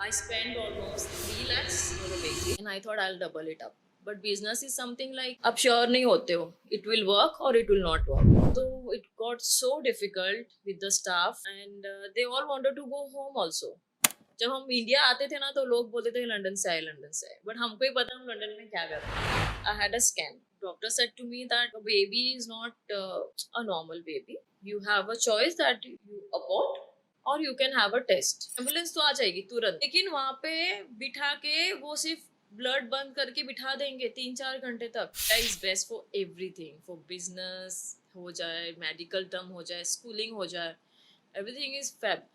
I spent almost 3 lakhs for a bakery and I thought I'll double it up. But business is something like आप sure नहीं होते हो it will work or it will not work. So it got so difficult with the staff and they all wanted to go home also. जब हम India आते थे ना तो लोग बोलते थे लंदन से आए बट हमको ही पता हम लंदन में क्या कर रहे हैं. I had a scan. Doctor said to me that a baby is not a normal baby. You have a choice that you abort और you can have a test. Ambulance तो आ जाएगी तुरंत, लेकिन वहाँ पे बिठा के वो सिर्फ ब्लड बंद करके बिठा देंगे 3-4 घंटे तक. Is best for everything, for business हो जाए, मेडिकल टर्म हो जाए, स्कूलिंग हो जाए, everything is fab.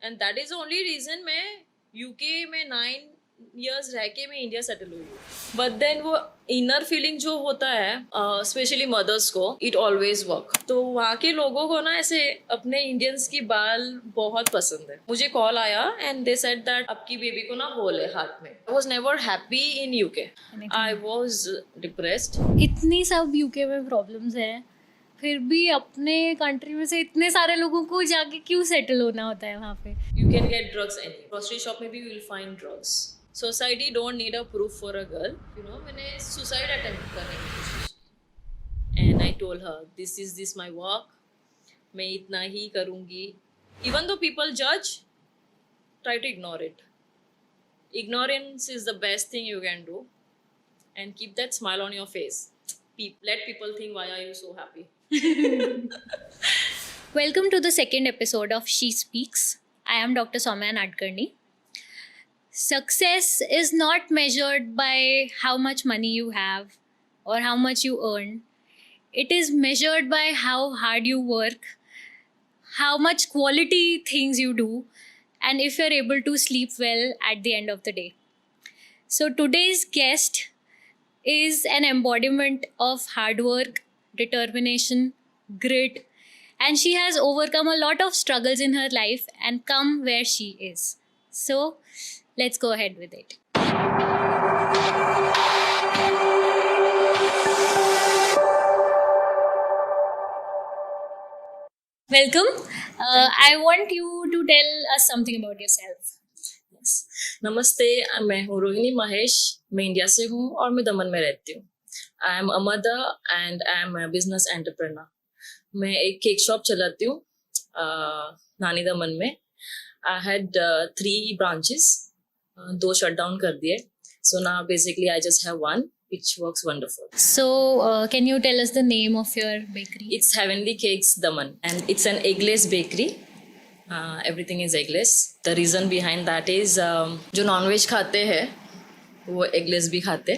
And that is only reason मैं यूके में 9 years रह के मैं इंडिया सेटल हुई. बट देन वो इनर फीलिंग जो होता है स्पेशली मदर्स को, इट ऑलवेज वर्क. तो वहाँ के लोगों को ना ऐसे अपने इंडियंस की बाल बहुत पसंद है. मुझे कॉल आया एंड दे सेड दैट आपकी बेबी को ना होल है हाथ में. I was never happy in UK. I was depressed. इतनी सब यूके में प्रॉब्लम्स हैं, फिर भी अपने कंट्री में से इतने सारे लोगों को जाके क्यों सेटल होना होता है वहाँ पे? You can get drugs any grocery shop में भी you will find drugs. Society don't need a proof for a girl. You know, मैंने सुसाइड अटेम्प्ट करने की कोशिश की and I told her this my work, मैं इतना ही करूँगी. इवन दो पीपल जज, try to ignore it. Ignorance is the best thing you can do and keep that smile on your face. Let people think, why are you so happy? Welcome to the second episode of She Speaks. I am Dr. Soumya Nadkarni. Success is not measured by how much money you have or how much you earn. It is measured by how hard you work, how much quality things you do, and if you're able to sleep well at the end of the day. So today's guest is an embodiment of hard work, determination, grit, and she has overcome a lot of struggles in her life and come where she is. So let's go ahead with it. Welcome. I want you to tell us something about yourself. नमस्ते, मैं हूँ रोहिणी महेश. मैं India से हूँ और मैं दमन में रहती हूँ. आई am a mother and I am a business entrepreneur. मैं एक केक शॉप चलाती हूँ नानी दमन में. I had 3 branches, 2 shut down कर दिए. So now basically I just have 1 which works wonderful. So can you tell us the name of your bakery? It's Heavenly Cakes Daman and it's an eggless bakery. Everything is eggless. The reason behind that is जो nonveg खाते हैं वो eggless भी खाते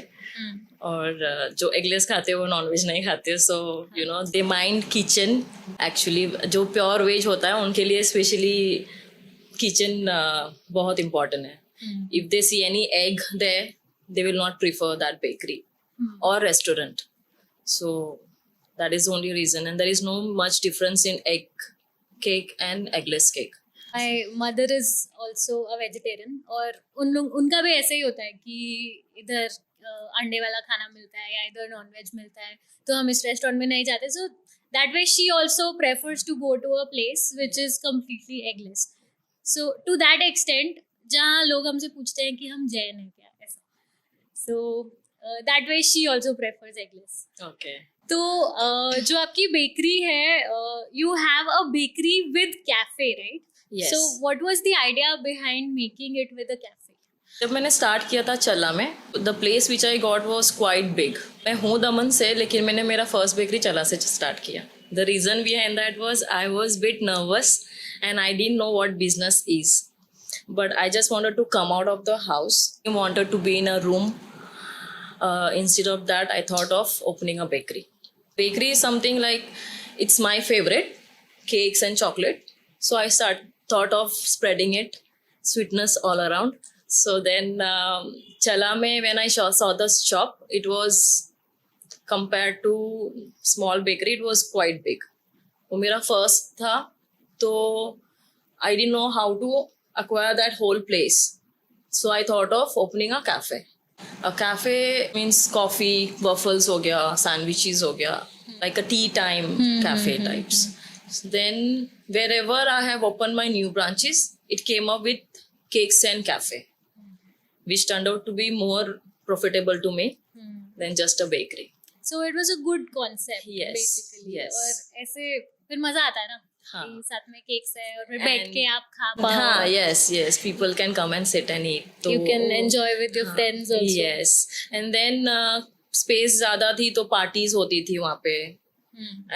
और जो eggless खाते हैं वो नॉनवेज नहीं खाते. So you know they mind kitchen. Actually जो प्योर वेज होता है उनके लिए स्पेशली किचन बहुत इम्पोर्टेंट है. If they see any egg there they will not prefer that bakery or restaurant. So that is the only reason, and there is no much difference in egg cake and eggless cake. My mother is also a vegetarian और उनका भी ऐसे ही होता है कि इधर अंडे वाला खाना मिलता है या इधर नॉनवेज मिलता है तो हम इस रेस्टोरेंट में नहीं जाते. So that way she also prefers to go to a place which is completely eggless. So to that extent जहाँ लोग हमसे पूछते हैं कि हम जैन हैं क्या, so that way she also prefers eggless. Okay. तो जो आपकी बेकरी है, you have a bakery with cafe, right? Yes. So what was the idea behind making it with a cafe? जब मैंने स्टार्ट किया था चला में, the place which I got was quite big. मैं हूँ दमन से लेकिन मैंने मेरा फर्स्ट बेकरी चला से स्टार्ट किया. The reason behind that was I was bit nervous and I didn't know what business is, but I just wanted to come out of the house. I wanted to be in a room. Instead of that, I thought of opening a bakery. Bakery is something like, it's my favorite, cakes and chocolate. So I thought of spreading it, sweetness all around. So then, Chala mein, when I saw the shop, it was, compared to small bakery, it was quite big. वो मेरा first था, तो I didn't know how to acquire that whole place. So I thought of opening a cafe. A cafe means coffee, waffles हो गया, sandwiches हो गया, like a tea time cafe types. So then wherever I have opened my new branches, it came up with cakes and cafe, which turned out to be more profitable to me than just a bakery. So it was a good concept Yes, basically. yes. और ऐसे फिर मजा आता है ना हाँ. कि साथ में केक्स है और फिर बैठ And- के आप खा पाओ. हाँ, yes, people can come and sit and eat. तो You can enjoy with your हाँ, friends also. Yes, and then space ज़्यादा थी तो parties होती थी वहाँ पे,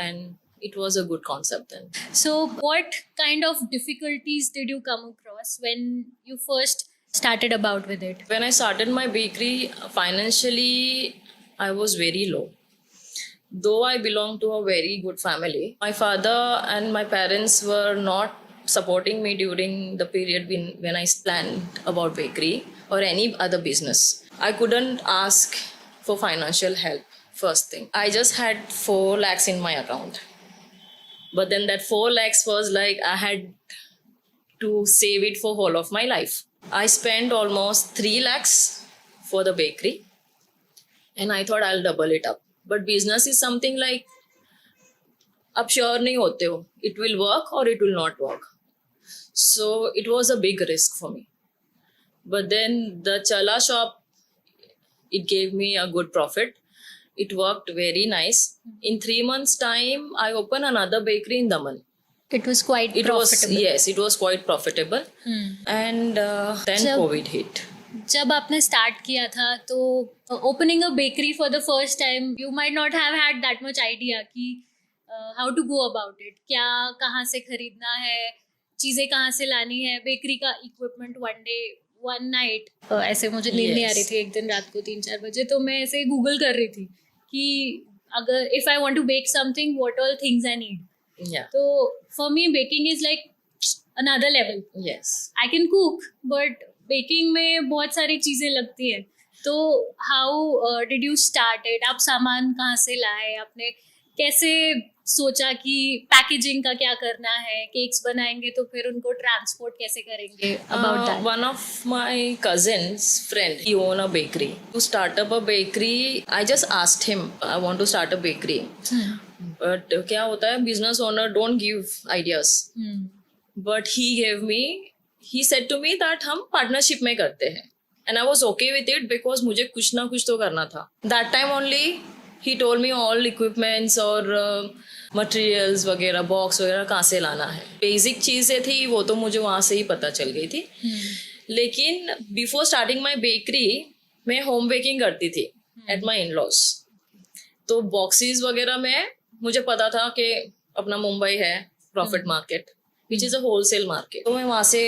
and it was a good concept then. So what kind of difficulties did you come across when you first started about with it? When I started my bakery, financially, I was very low. Though I belong to a very good family, my father and my parents were not supporting me during the period when I planned about bakery or any other business. I couldn't ask for financial help, first thing. I just had 4 lakhs in my account. But then that 4 lakhs was like I had to save it for whole of my life. I spent almost 3 lakhs for the bakery and I thought I'll double it up. But business is something like आप sure नहीं होते हो it will work or it will not work. So it was a big risk for me. But then the chala shop, it gave me a good profit. It worked very nice. In 3 months time, I opened another bakery in Daman. It was quite profitable. It was quite profitable. And then COVID hit. जब आपने start किया था तो opening a bakery for the first time you might not have had that much idea कि how to go about it, क्या कहाँ से खरीदना है, चीज़ें कहाँ से लानी है, बेकरी का equipment. One day one night ऐसे मुझे नींद नहीं आ रही थी एक दिन रात को 3-4 बजे, तो मैं ऐसे गूगल कर रही थी कि अगर if I want to bake something what all things I need. तो for me baking is like another level. I can cook but baking में बहुत सारी चीज़ें लगती है. तो how did you start it? आप सामान कहाँ से लाए, आपने कैसे सोचा कि पैकेजिंग का क्या करना है, केक्स बनाएंगे तो फिर उनको ट्रांसपोर्ट कैसे करेंगे? About that. One of my cousin's friend, he own a bakery. To start up a bakery, I just asked him, I want to start a bakery. But क्या होता है, business owner don't give ideas. But he said to me that हम partnership में करते हैं. And I was okay with it because मुझे कुछ ना कुछ तो करना था. That time only he told me all equipments और materials वगैरह, box वगैरह कहाँ से लाना है. Basic चीज़ें थी वो तो मुझे वहाँ से ही पता चल गई थी. लेकिन before starting my bakery मैं home baking करती थी at my in-laws. तो boxes वगैरह में मुझे पता था कि अपना मुंबई है profit market which is a wholesale market, तो मैं वहाँ से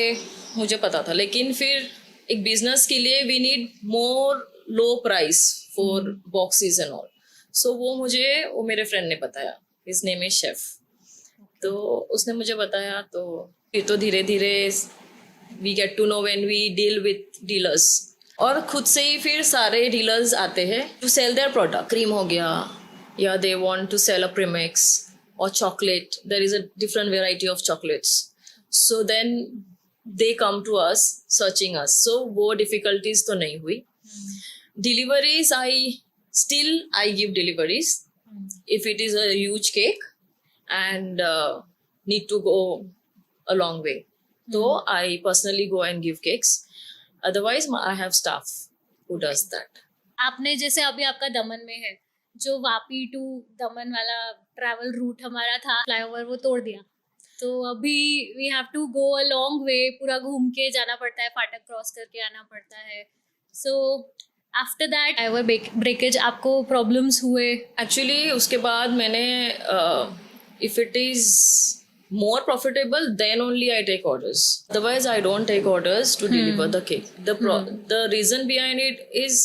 मुझे पता था. लेकिन फिर एक बिजनेस के लिए we need more low price for boxes and all. So वो मेरे फ्रेंड ने बताया, हिज नेम इज शेफ. तो उसने मुझे बताया, तो फिर तो धीरे धीरे we get to know when we deal with dealers. और खुद से ही फिर सारे डीलर्स आते हैं to sell their product. Cream हो गया या they want to sell a premix or chocolate. There is a different variety of chocolates. So then they come to us searching us. So वो difficulties तो नहीं हुई. Deliveries, I give deliveries. If it is a huge cake and need to go a long way, so I personally go and give cakes. Otherwise I have staff who does that. आपने जैसे अभी आपका दमन में है, जो Vapi to दमन वाला travel root हमारा था, फ्लाईओवर वो तोड़ दिया, तो अभी we have to go a long way, पूरा घूम के जाना पड़ता है, फाटक क्रॉस करके आना पड़ता है. So after that flyover breakage आपको प्रॉब्लम्स हुए? एक्चुअली उसके बाद मैंने if it is more profitable, then only I take orders. Otherwise I don't take orders to deliver the cake. The reason behind it is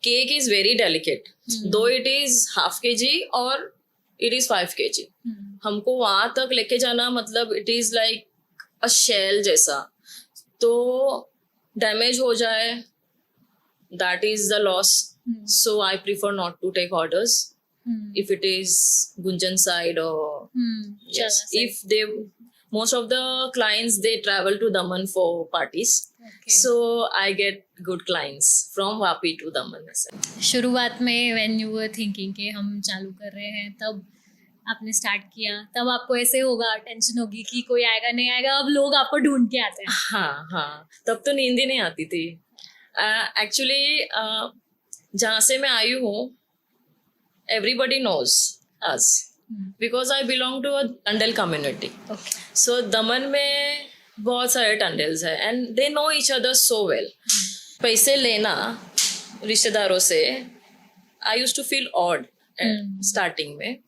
cake is very delicate. Though it is half kg or it is 5 kg. हमको वहाँ तक लेके जाना मतलब it is like a shell जैसा, तो damage हो जाए, that is the loss. So I prefer not to take orders. If it is Gunjan side or yes, if they, most of the clients they travel to Daman for parties. So I get good clients from Vapi to Daman. शुरुआत में when you were thinking कि हम चालू कर रहे हैं, तब आपने स्टार्ट किया तब आपको ऐसे होगा, टेंशन होगी कि कोई आएगा नहीं आएगा, अब लोग आपको ढूंढ के आते हैं? हाँ हाँ, तब तो नींद ही नहीं आती थी एक्चुअली। जहाँ से मैं आई हूँ, everybody knows us because I belong to a Tandal community. Okay. So दमन में बहुत सारे टंडल्स हैं and they know each other so well. पैसे लेना रिश्तेदारों से I used to feel odd at starting में.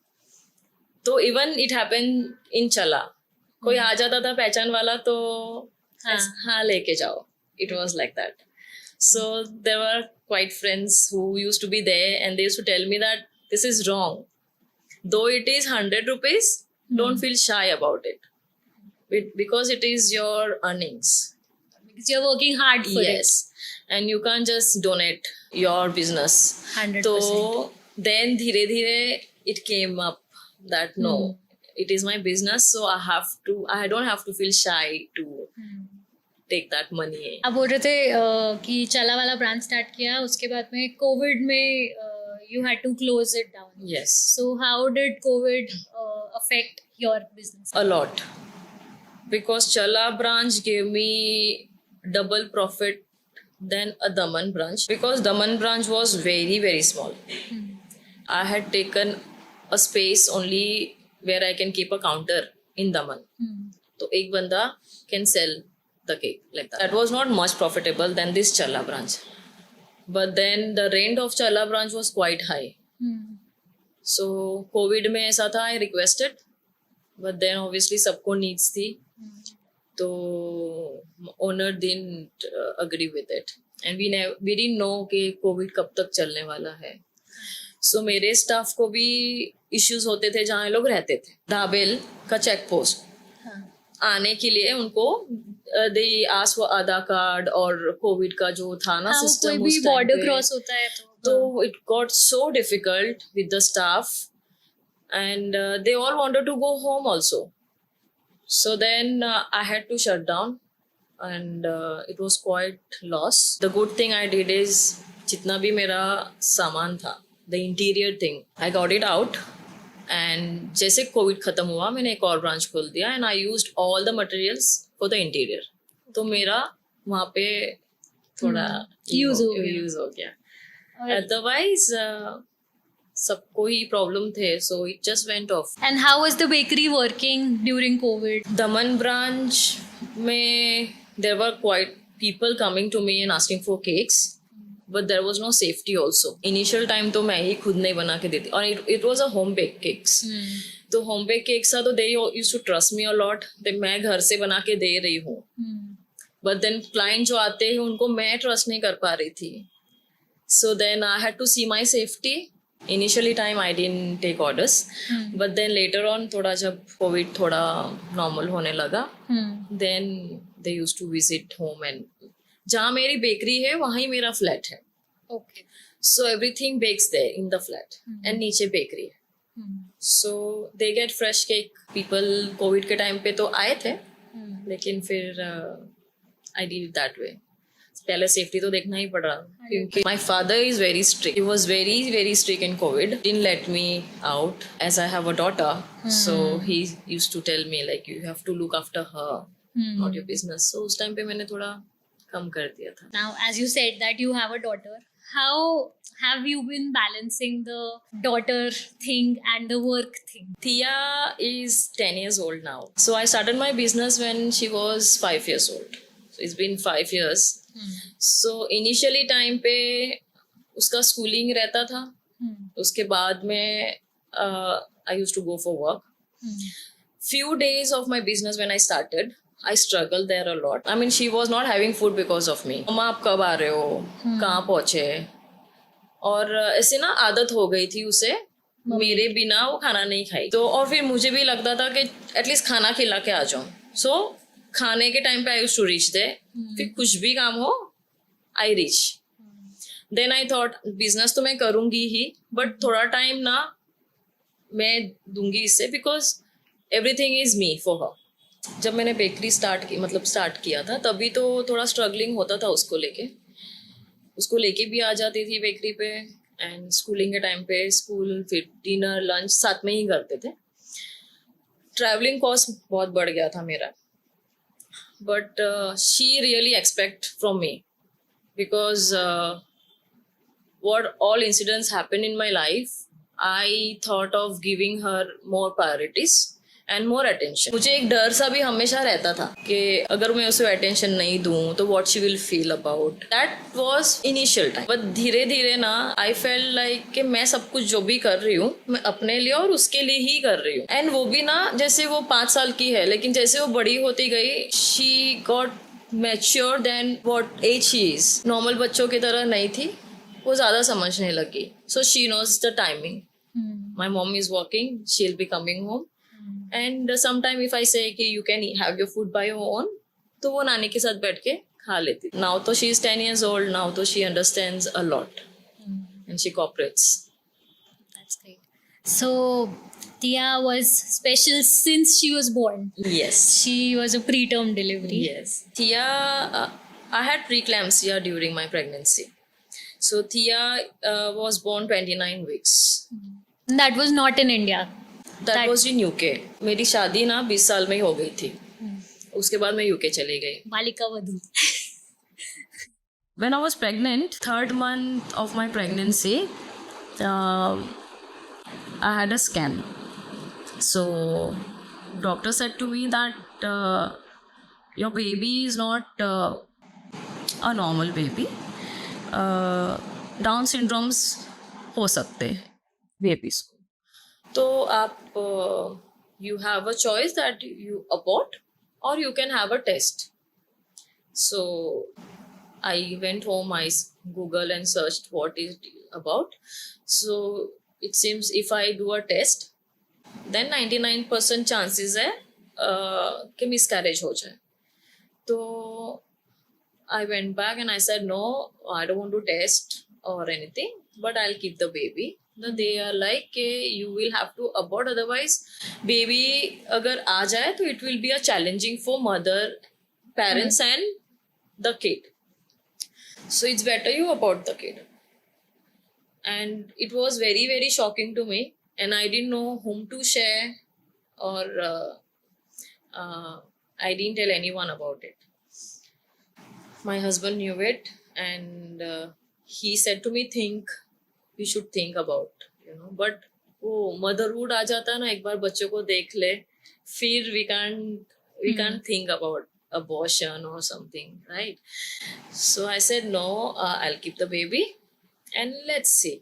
तो इवन इट हैपन इन चला, कोई आ जाता था पहचान वाला तो हाँ लेके जाओ, it was like that. So there were quite friends who used to be there and they used to tell me that this is wrong, though it is 100 rupees, don't feel shy about it because it is your earnings, Because you're working hard for it. yes, and you can't just donate your business. 100%. So then धीरे धीरे it came up that no, it is my business, so I don't have to feel shy to take that money. आप बोल रहे थे कि चला वाला brand start किया, उसके बाद में कोविड में you had to close it down. Yes, So how did COVID affect your business? a lot, because Chala branch gave me double profit than a Daman branch, because Daman branch was very very small. I had taken a space only where I can keep a counter in Daman. So ek banda can sell the cake like that. That was not much profitable than this Chala branch. But then the rent of Chala branch was quite high. So COVID में ऐसा था, I requested, but then obviously सबको needs थी, तो owner didn't agree with it, and we didn't know कि COVID कब तक चलने वाला है. सो मेरे स्टाफ को भी इश्यूज होते थे जहाँ लोग रहते थे. दाबेल का चेक पोस्ट आने के लिए उनको they ask for Aadhaar card और कोविड का जो था ना सिस्टम, कोई भी बॉर्डर क्रॉस होता है तो it got so difficult with the staff and they all wanted to go home also. So then I had to shut down and it was quite loss. The good thing I did is जितना भी मेरा सामान था, the interior thing, I got it out, and जैसे Covid खत्म हुआ मैंने एक और ब्रांच खोल दिया and I used all the materials for the interior. तो मेरा वहाँ पे थोड़ा यूज हो गया. Otherwise सबको ही प्रॉब्लम थे, so it just went off. And how was the bakery working during COVID? Daman branch में there were quite people coming to me and asking for cakes. But there was no safety also. Initial time तो मैं ही खुद नहीं बना के देती, और it was a home baked cakes. तो home baked cakes था तो they used to trust me a lot. तो मैं घर से बना के दे रही हूँ. But then client जो आते हैं उनको मैं trust नहीं कर पा रही थी. So then I had to see my safety. Initially time I didn't take orders. But then later on थोड़ा जब COVID थोड़ा normal होने लगा, then they used to visit home, and जहाँ मेरी बेकरी है वहाँ ही मेरा फ्लैट है. Okay. So everything bakes there in the flat, and नीचे बेकरी है. So they get fresh cake. People Covid के टाइम पे तो आए थे, लेकिन फिर I did it that way. पहले सेफ्टी तो देखना ही पड़ रहा, क्योंकि my father is very strict. He was very very strict in COVID. Didn't let me out as I have a daughter. So he used to tell me like you have to look after her, not your business. So उस time पे मैंने थोड़ा कम कर दिया था. Now, as you said that you have a daughter, how have you been balancing the daughter thing and the work thing? Thea is 10 years old now. So I started my business when she was 5 years old. So it's been 5 years. So initially time पे उसका schooling रहता था. उसके बाद में I used to go for work. Few days of my business when I started, I struggled there a lot. I mean, she was not having food because of me. मम्मा आप कब आ रहे हो, कहाँ पहुँचे, और ऐसे ना आदत हो गई थी उसे मेरे बिना वो खाना नहीं खाई. तो और फिर मुझे भी लगता था कि एटलीस्ट खाना खिला के आ जाऊँ. सो खाने के टाइम पे I used to reach there, फिर कुछ भी काम हो I reach. Then I thought business तो मैं करूँगी ही, बट थोड़ा टाइम ना मैं दूंगी इससे, because everything is me for her. जब मैंने बेकरी स्टार्ट किया था तभी तो थोड़ा स्ट्रगलिंग होता था उसको लेके भी आ जाती थी बेकरी पे, एंड स्कूलिंग के टाइम पे स्कूल, फिर डिनर लंच साथ में ही करते थे. ट्रैवलिंग कॉस्ट बहुत बढ़ गया था मेरा, but she really expect from me because what all incidents happen in my life, I thought of giving her more priorities and more attention. मुझे एक डर सा भी हमेशा रहता था कि अगर मैं उसे अटेंशन नहीं दूं तो what she will feel about. That was initial time. But धीरे धीरे ना I felt like कि मैं सब कुछ जो भी कर रही हूँ मैं अपने लिए और उसके लिए ही कर रही हूँ. And वो भी ना जैसे वो 5 साल की है लेकिन जैसे वो बड़ी होती गई she got mature than what age she is. Normal बच्चों की तरह नहीं थी, वो ज़्यादा समझने लगी. So she knows the timing. My mom is working, she'll be coming home. And sometime if I say कि you can have your food by your own, तो वो नानी के साथ बैठ के खा लेती. Now तो she is 10 years old, now तो she understands a lot. And she cooperates. That's great. So Tia was special since she was born. Yes. She was a preterm delivery. Yes. Thea, I had preeclampsia during my pregnancy. So Thea was born 29 weeks. That was not in India. That was in UK. मेरी शादी ना 20 साल में ही हो गई थी. उसके बाद मैं UK चली गई. Balika Vadhu. When I was pregnant, 3rd month of my pregnancy, I had a scan. So doctor said to me that your baby is not a normal baby. Down syndromes हो सकते हैं बेबीज को, तो आप you have a choice that you abort और you can have a test. So I went home, I google and search what is about. So it seems if I do a test then 99% chances है कि miscarriage हो जाए. तो I went back and I said, no, I don't want to test or anything, but I'll keep the baby. Then they are like, you will have to abort, otherwise baby agar aa jaye to it will be a challenging for mother, parents and the kid. So it's better you abort the kid. And it was very, very shocking to me, and I didn't know whom to share or I didn't tell anyone about it. My husband knew it, and he said to me, think, we should think about, but वो motherhood आ जाता है ना, एक बार बच्चों को देख ले फिर we can't think about abortion or something, right? So I said no, I'll keep the baby and let's see.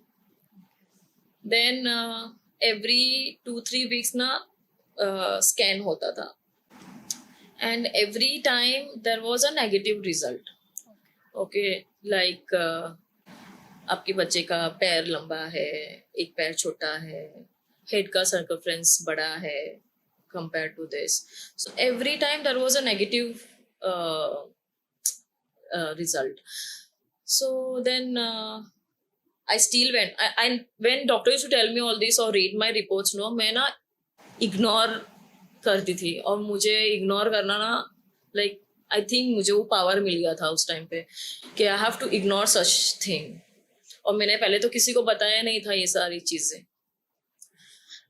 Then every 2-3 weeks ना scan होता था, and every time there was a negative result. Okay, like आपके बच्चे का पैर लंबा है, एक पैर छोटा है, हेड का सर्कमफ्रेंस बड़ा है compared to this. So every time there was a negative result. So then I still went. I when doctor used to tell me all this or read my reports, no, मैं ना ignore करती थी, और मुझे ignore करना ना like I think मुझे वो पावर मिल गया था उस टाइम पे कि I have to ignore such thing. और मैंने पहले तो किसी को बताया नहीं था ये सारी चीजें.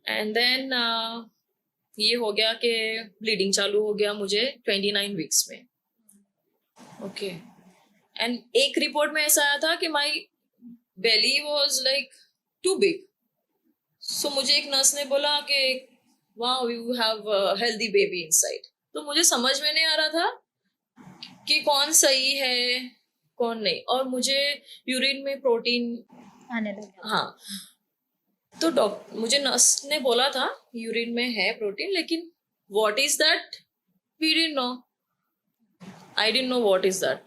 एंड देन ये हो गया कि ब्लीडिंग चालू हो गया मुझे 29 वीक्स में. ओके, एंड एक रिपोर्ट में ऐसा आया था कि माई बेली वॉज लाइक टू बिग. सो मुझे एक नर्स ने बोला कि wow, you have a healthy baby inside. तो मुझे समझ में नहीं आ रहा था कि कौन सही है कौन नहीं, और मुझे यूरिन में प्रोटीन आने लगा. हाँ, तो मुझे नर्स ने बोला था यूरिन में है प्रोटीन, लेकिन what is that we didn't know. I didn't know what is that.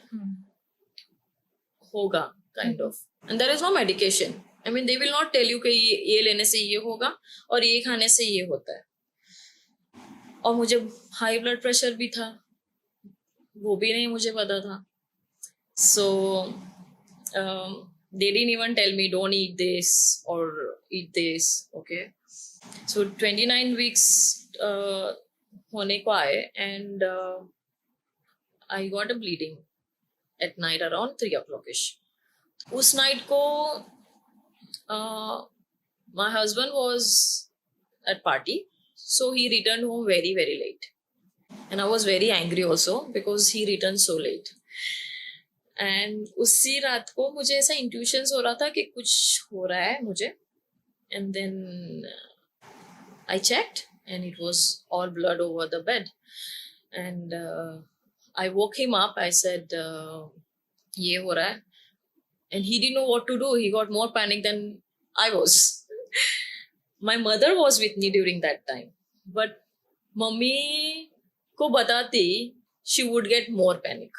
होगा kind of, and there is no medication. I mean, they will not tell you कि ये लेने से ये होगा और ये खाने से ये होता है. और मुझे हाई ब्लड प्रेशर भी था, वो भी नहीं मुझे पता था. सो they didn't even tell me don't eat this or eat this. Okay, so 29 weeks होने को आए, and I got a bleeding at night around 3 o'clock-ish. उस नाइट को my husband was at party. So he returned home very, very late. And I was very angry also because he returned so late. And उसी रात को मुझे ऐसा intuitions हो रहा था कि कुछ हो रहा है मुझे. And then I checked and it was all blood over the bed. And I woke him up. I said, ये हो रहा है. And he didn't know what to do. He got more panic than I was. My mother was with me during that time. But mummy को बताती, she would get more panic.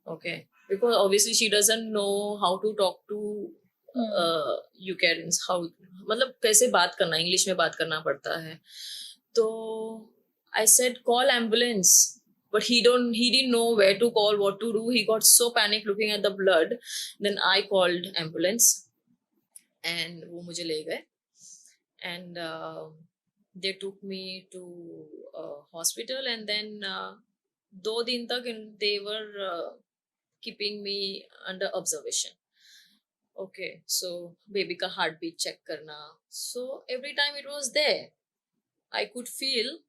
Okay. Because obviously she doesn't know how to talk to Ukrainians, how मतलब कैसे बात करना, English में बात करना पड़ता है. तो I said call ambulance, but he didn't know where to call, what to do. He got so panic looking at the blood. Then I called ambulance and वो मुझे ले गए. And they took me to hospital. And then 2 दिन तक they were keeping me under observation. Okay, so baby का heart beat check करना. So every time it was there, I could feel.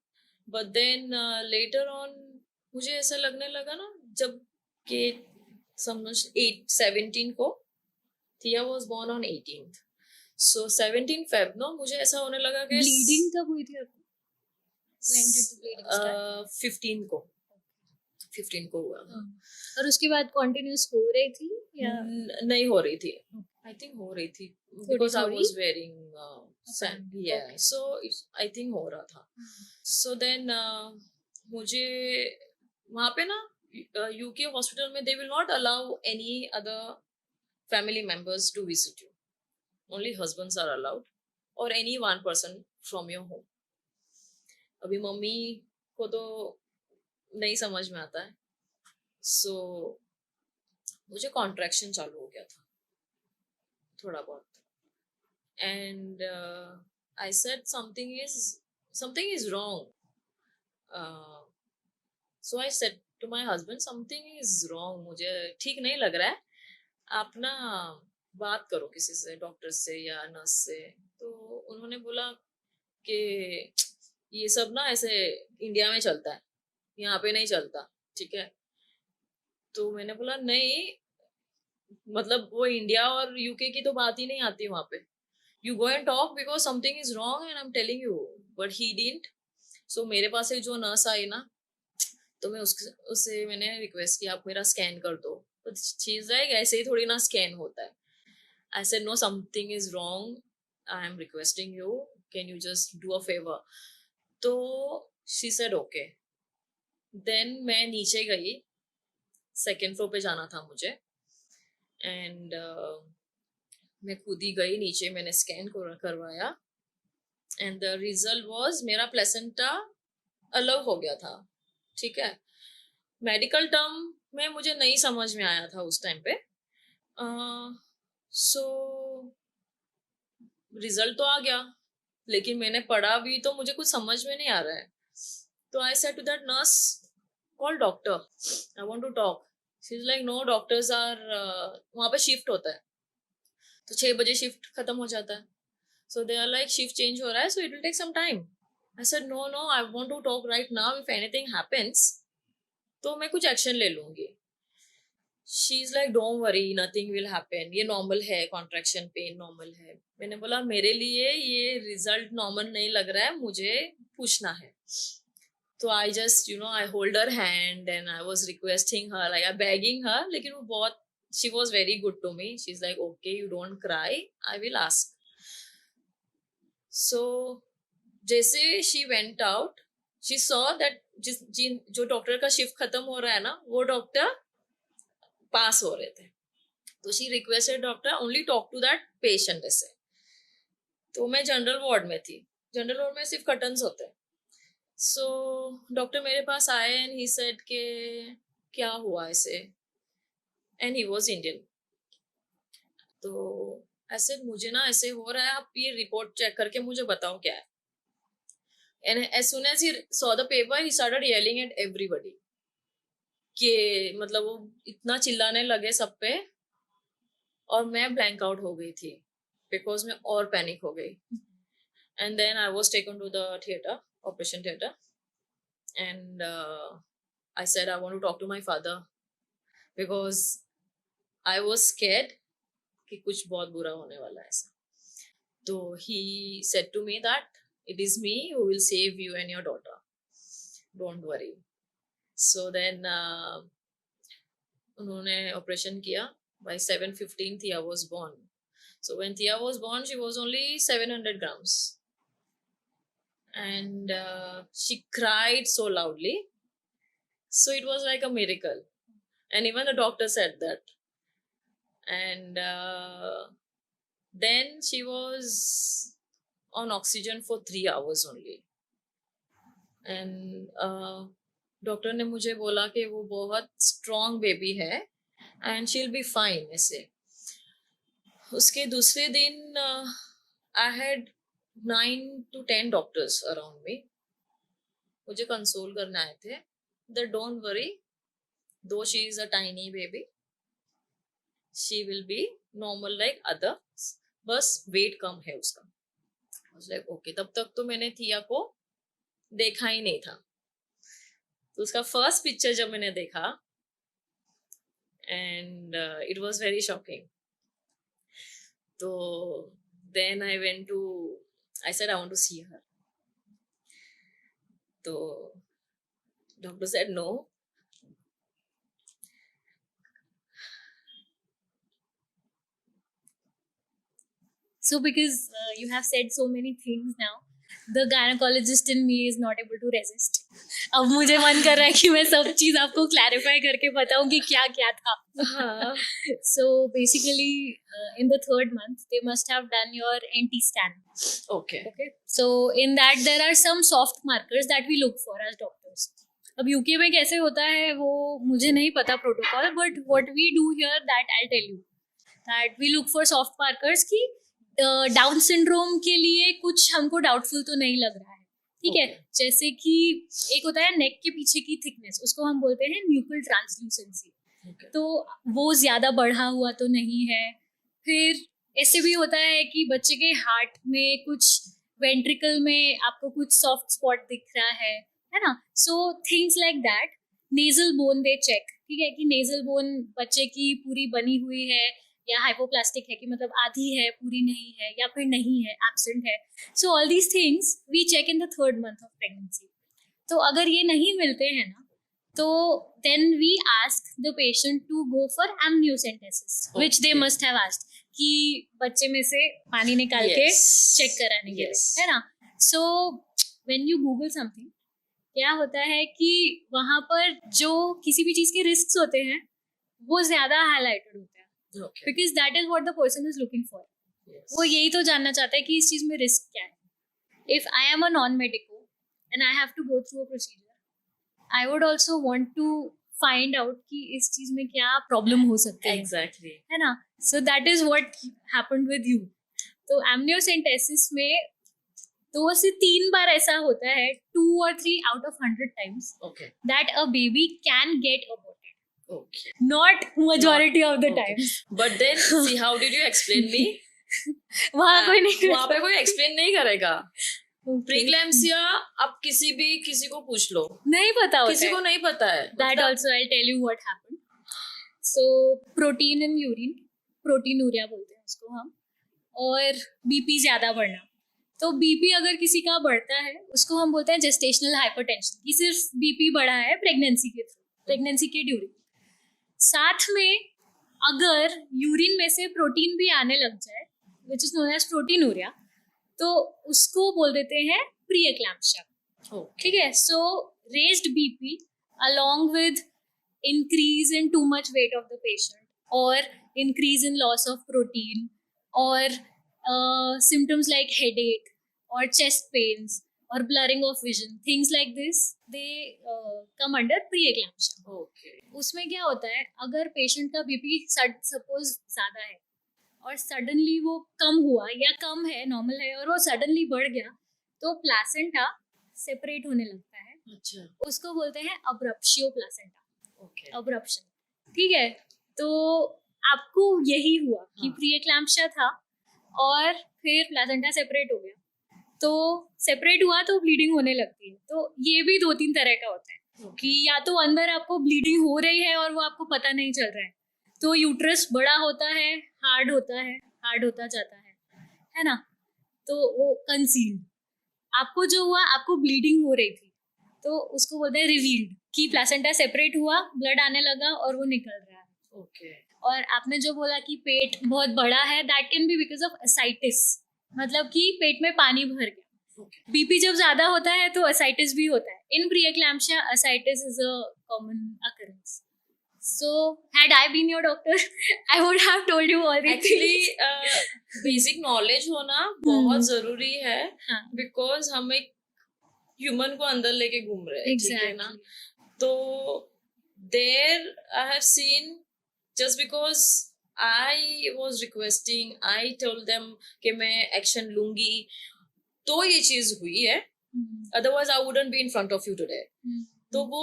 But then later on मुझे ऐसा लगने लगा ना, जब के समझ 17 को, Thea was born on 18th. So 17 Feb no, मुझे ऐसा होने लगा कि ब्लीडिंग कब हुई थी आपको? When did the bleeding start? 15 को हुआ. और उसके बाद कंटिन्यूस हो रही थी या नहीं हो रही थी? आई थिंक हो रही थी because I was wearing yeah, so I think हो रहा था. So then मुझे वहाँ पे ना यूके हॉस्पिटल में they will not allow any other family members to visit you. Only husbands are allowed or any one person from your home. अभी mummy को तो नहीं समझ में आता है. So मुझे कॉन्ट्रैक्शन चालू हो गया था थोड़ा बहुत. And I said something is wrong. So I said to my husband, something is wrong, मुझे ठीक नहीं लग रहा है, आप ना बात करो किसी से, डॉक्टर से या नर्स से. तो उन्होंने बोला कि ये सब ना ऐसे इंडिया में चलता है, यहाँ पे नहीं चलता. ठीक है. तो मैंने बोला नहीं, मतलब वो इंडिया और यूके की तो बात ही नहीं आती वहां पे. You go and talk because something is wrong and I am telling you. But he didn't. So मेरे पास एक जो नर्स आई ना, तो मैं उससे मैंने रिक्वेस्ट किया, आप मेरा स्कैन कर दो. तो चीज है ऐसे ही थोड़ी ना स्कैन होता है. I said no, something is wrong, I am requesting you, can you just do a favour. तो शी सेड ओके. देन मैं नीचे गई, सेकेंड फ्लोर पे जाना था मुझे. एंड मैं खुद ही गई नीचे, मैंने स्कैन करवाया. एंड द रिजल्ट वाज मेरा प्लेसेंटा अलग हो गया था. ठीक है. मेडिकल टर्म में मुझे नहीं समझ में आया था उस टाइम पे. सो रिजल्ट तो आ गया, लेकिन मैंने पढ़ा भी तो मुझे कुछ समझ में नहीं आ रहा है. तो I said to that nurse, call doctor, I want to talk. She is like no, doctors are, वहां पे शिफ्ट होता है तो 6 बजे शिफ्ट खत्म हो जाता है. So they are like shift change हो रहा है, so it will take some time. I said no no, I want to talk right now. If anything happens तो मैं कुछ एक्शन ले लूंगी. She is like don't worry, nothing will happen, ये normal है, कॉन्ट्रैक्शन पेन नॉर्मल है. मैंने बोला मेरे लिए ये रिजल्ट नॉर्मल नहीं लग रहा है, मुझे पूछना है. तो I just I hold her hand and I was requesting her, like I begging her. लेकिन वो बहुत, she was very good to me. She's like, okay, you don't cry, I will ask. So जैसे she went out, she saw that जो doctor का shift खत्म हो रहा है ना, वो डॉक्टर पास हो रहे थे. तो she requested doctor only talk to that patient ऐसे. तो मैं जनरल वार्ड में थी. जनरल वार्ड में सिर्फ कर्टन्स होते हैं. सो डॉक्टर मेरे पास आए एंड ही सेड के क्या हुआ ऐसे. And he was Indian. तो ऐसे मुझे ना ऐसे हो रहा है, आप ये रिपोर्ट चेक करके मुझे बताओ क्या है. And as soon as he saw the paper, he started yelling at everybody कि मतलब वो इतना चिल्लाने लगे सब पे. और मैं ब्लैंक आउट हो गई थी बिकॉज मैं और पैनिक हो गई. And then I was taken to the theater, operation theater, and I said I want to talk to my father because I was scared कि कुछ बहुत बुरा होने वाला है ऐसा. So he said to me that it is me who will save you and your daughter. Don't worry. So then उन्होंने operation किया. By 7:15 Thea was born. So when Thea was born, she was only 700 grams. And she cried so loudly. So it was like a miracle. And even the doctor said that. And then she was on oxygen for 3 hours only. And doctor ने मुझे बोला कि वो बहुत strong baby है and she will be fine ऐसे. उसके दूसरे दिन I had 9 to 10 doctors around मी. मुझे कंसोल करने आए थे दैट डोंट वरी, दो she is a tiny baby, she will B normal like others, बस वेट कम है उसका. Like okay. तब तक तो मैंने थिया को देखा ही नहीं था. तो उसका फर्स्ट पिक्चर जब मैंने देखा and it was very shocking. तो then I went to, I said I want to see her. तो doctor said no. So because you have said so many things now, the gynecologist in me is not able to resist. अब मुझे मन कर रहा है कि मैं सब चीज आपको क्लैरिफाई करके बताऊं कि क्या क्या था. So basically, in the 3rd month, they must have done your NT scan. Okay. So in that there are some soft markers that we look for as doctors. अब यूके में कैसे होता है वो मुझे नहीं पता protocol, but what we do here that I tell you that we look for soft markers की डाउन सिंड्रोम के लिए कुछ हमको डाउटफुल तो नहीं लग रहा है. ठीक है. जैसे कि एक होता है नेक के पीछे की थिकनेस, उसको हम बोलते हैं न्यूक्ल ट्रांसल्यूसेंसी. तो वो ज्यादा बढ़ा हुआ तो नहीं है. फिर ऐसे भी होता है कि बच्चे के हार्ट में कुछ वेंट्रिकल में आपको कुछ सॉफ्ट स्पॉट दिख रहा है ना. So things like that. Nasal bone they check. ठीक है कि नेजल बोन बच्चे की पूरी बनी हुई है या हाइपोप्लास्टिक है, कि मतलब आधी है, पूरी नहीं है, या फिर नहीं है, एब्सेंट है. So all these things we check in the 3rd month of pregnancy. तो अगर ये नहीं मिलते हैं ना, तो then we ask the patient to go for amniocentesis, which they must have asked, कि बच्चे में से पानी निकाल के चेक कराने के लिए, है ना. So when you Google something, क्या होता है कि वहां पर जो किसी भी चीज के रिस्क होते हैं वो ज्यादा हाईलाइटेड होते हैं. Because that is what the person is looking for. वो यही तो जानना चाहता है कि इस चीज में रिस्क क्या है. If I am a non medico and I have to go through a procedure, I would also want to find out कि इस चीज में क्या प्रॉब्लम हो सकती है. एग्जैक्टली. है ना. So that is what happened with you. तो एमनियोसेंटेसिस में 2 से 3 बार ऐसा होता है, 2 or 3 out of 100 times, that a baby can get aborted. Okay. Not majority of the times. But then see, how did you explain me? वहाँ कोई नहीं, वहाँ पे कोई एक्सप्लेन नहीं करेगा. प्रीक्लैम्सिया आप किसी को पूछ लो, नहीं पता होता है, किसी को नहीं पता है. That also I'll tell you what happened. So protein in urine, proteinuria बोलते हैं उसको हम, और बीपी ज्यादा बढ़ना. तो बीपी अगर किसी का बढ़ता है उसको हम बोलते हैं जेस्टेशनल हाइपरटेंशन, कि सिर्फ बीपी बढ़ा है प्रेगनेंसी के थ्रू, प्रेगनेंसी के ड्यूरिंग. साथ में अगर यूरिन में से प्रोटीन भी आने लग जाए, which is known as proteinuria, तो उसको बोल देते हैं प्री एक्लैम्प्सिया. ठीक है. So raised BP along with increase in too much weight of the patient, or increase in loss of protein, or symptoms like headache or chest pains or blurring of vision, things like this, they come under pre-eclampsia. Okay. उसमें क्या होता है, अगर patient का BP suppose ज़्यादा है और suddenly वो कम हुआ या कम है, नॉर्मल है, और वो सडनली बढ़ गया, तो प्लासेंटा सेपरेट होने लगता है. अच्छा. उसको बोलते हैं अब्रप्शियो प्लासेंटा. Okay. अब्रप्शन. ठीक है. तो आपको यही हुआ कि प्री एक्लैम्प्सिया था और फिर प्लासेंटा सेपरेट हो गया, तो सेपरेट हुआ तो ब्लीडिंग होने लगती है. तो ये भी 2-3 तरह का होता है कि या तो अंदर आपको ब्लीडिंग हो रही है और वो आपको पता नहीं चल रहा है, तो यूट्रस बड़ा होता है, हार्ड होता जाता है ना, तो वो कंसील्ड. आपको जो हुआ, आपको ब्लीडिंग हो रही थी, तो उसको बोलते हैं रिवील्ड, कि प्लेसेंटा सेपरेट हुआ, ब्लड आने लगा और वो निकल रहा है. ओके. और आपने जो बोला कि पेट बहुत बड़ा है, that can be because of ascites, मतलब कि पेट में पानी भर गया. बीपी जब ज्यादा होता है तो असाइटिस भी होता है. In preeclampsia ascites is a common occurrence. So, had I been your doctor, I would have told you all these things. Actually basic knowledge होना बहुत जरूरी है, हाँ. बिकॉज हम एक ह्यूमन को अंदर लेके घूम रहे हैं, ठीक है ना. तो there I have seen, just because I was requesting, I told them कि मैं एक्शन लूंगी, तो ये चीज हुई है. Otherwise I wouldn't be in front of you today. तो वो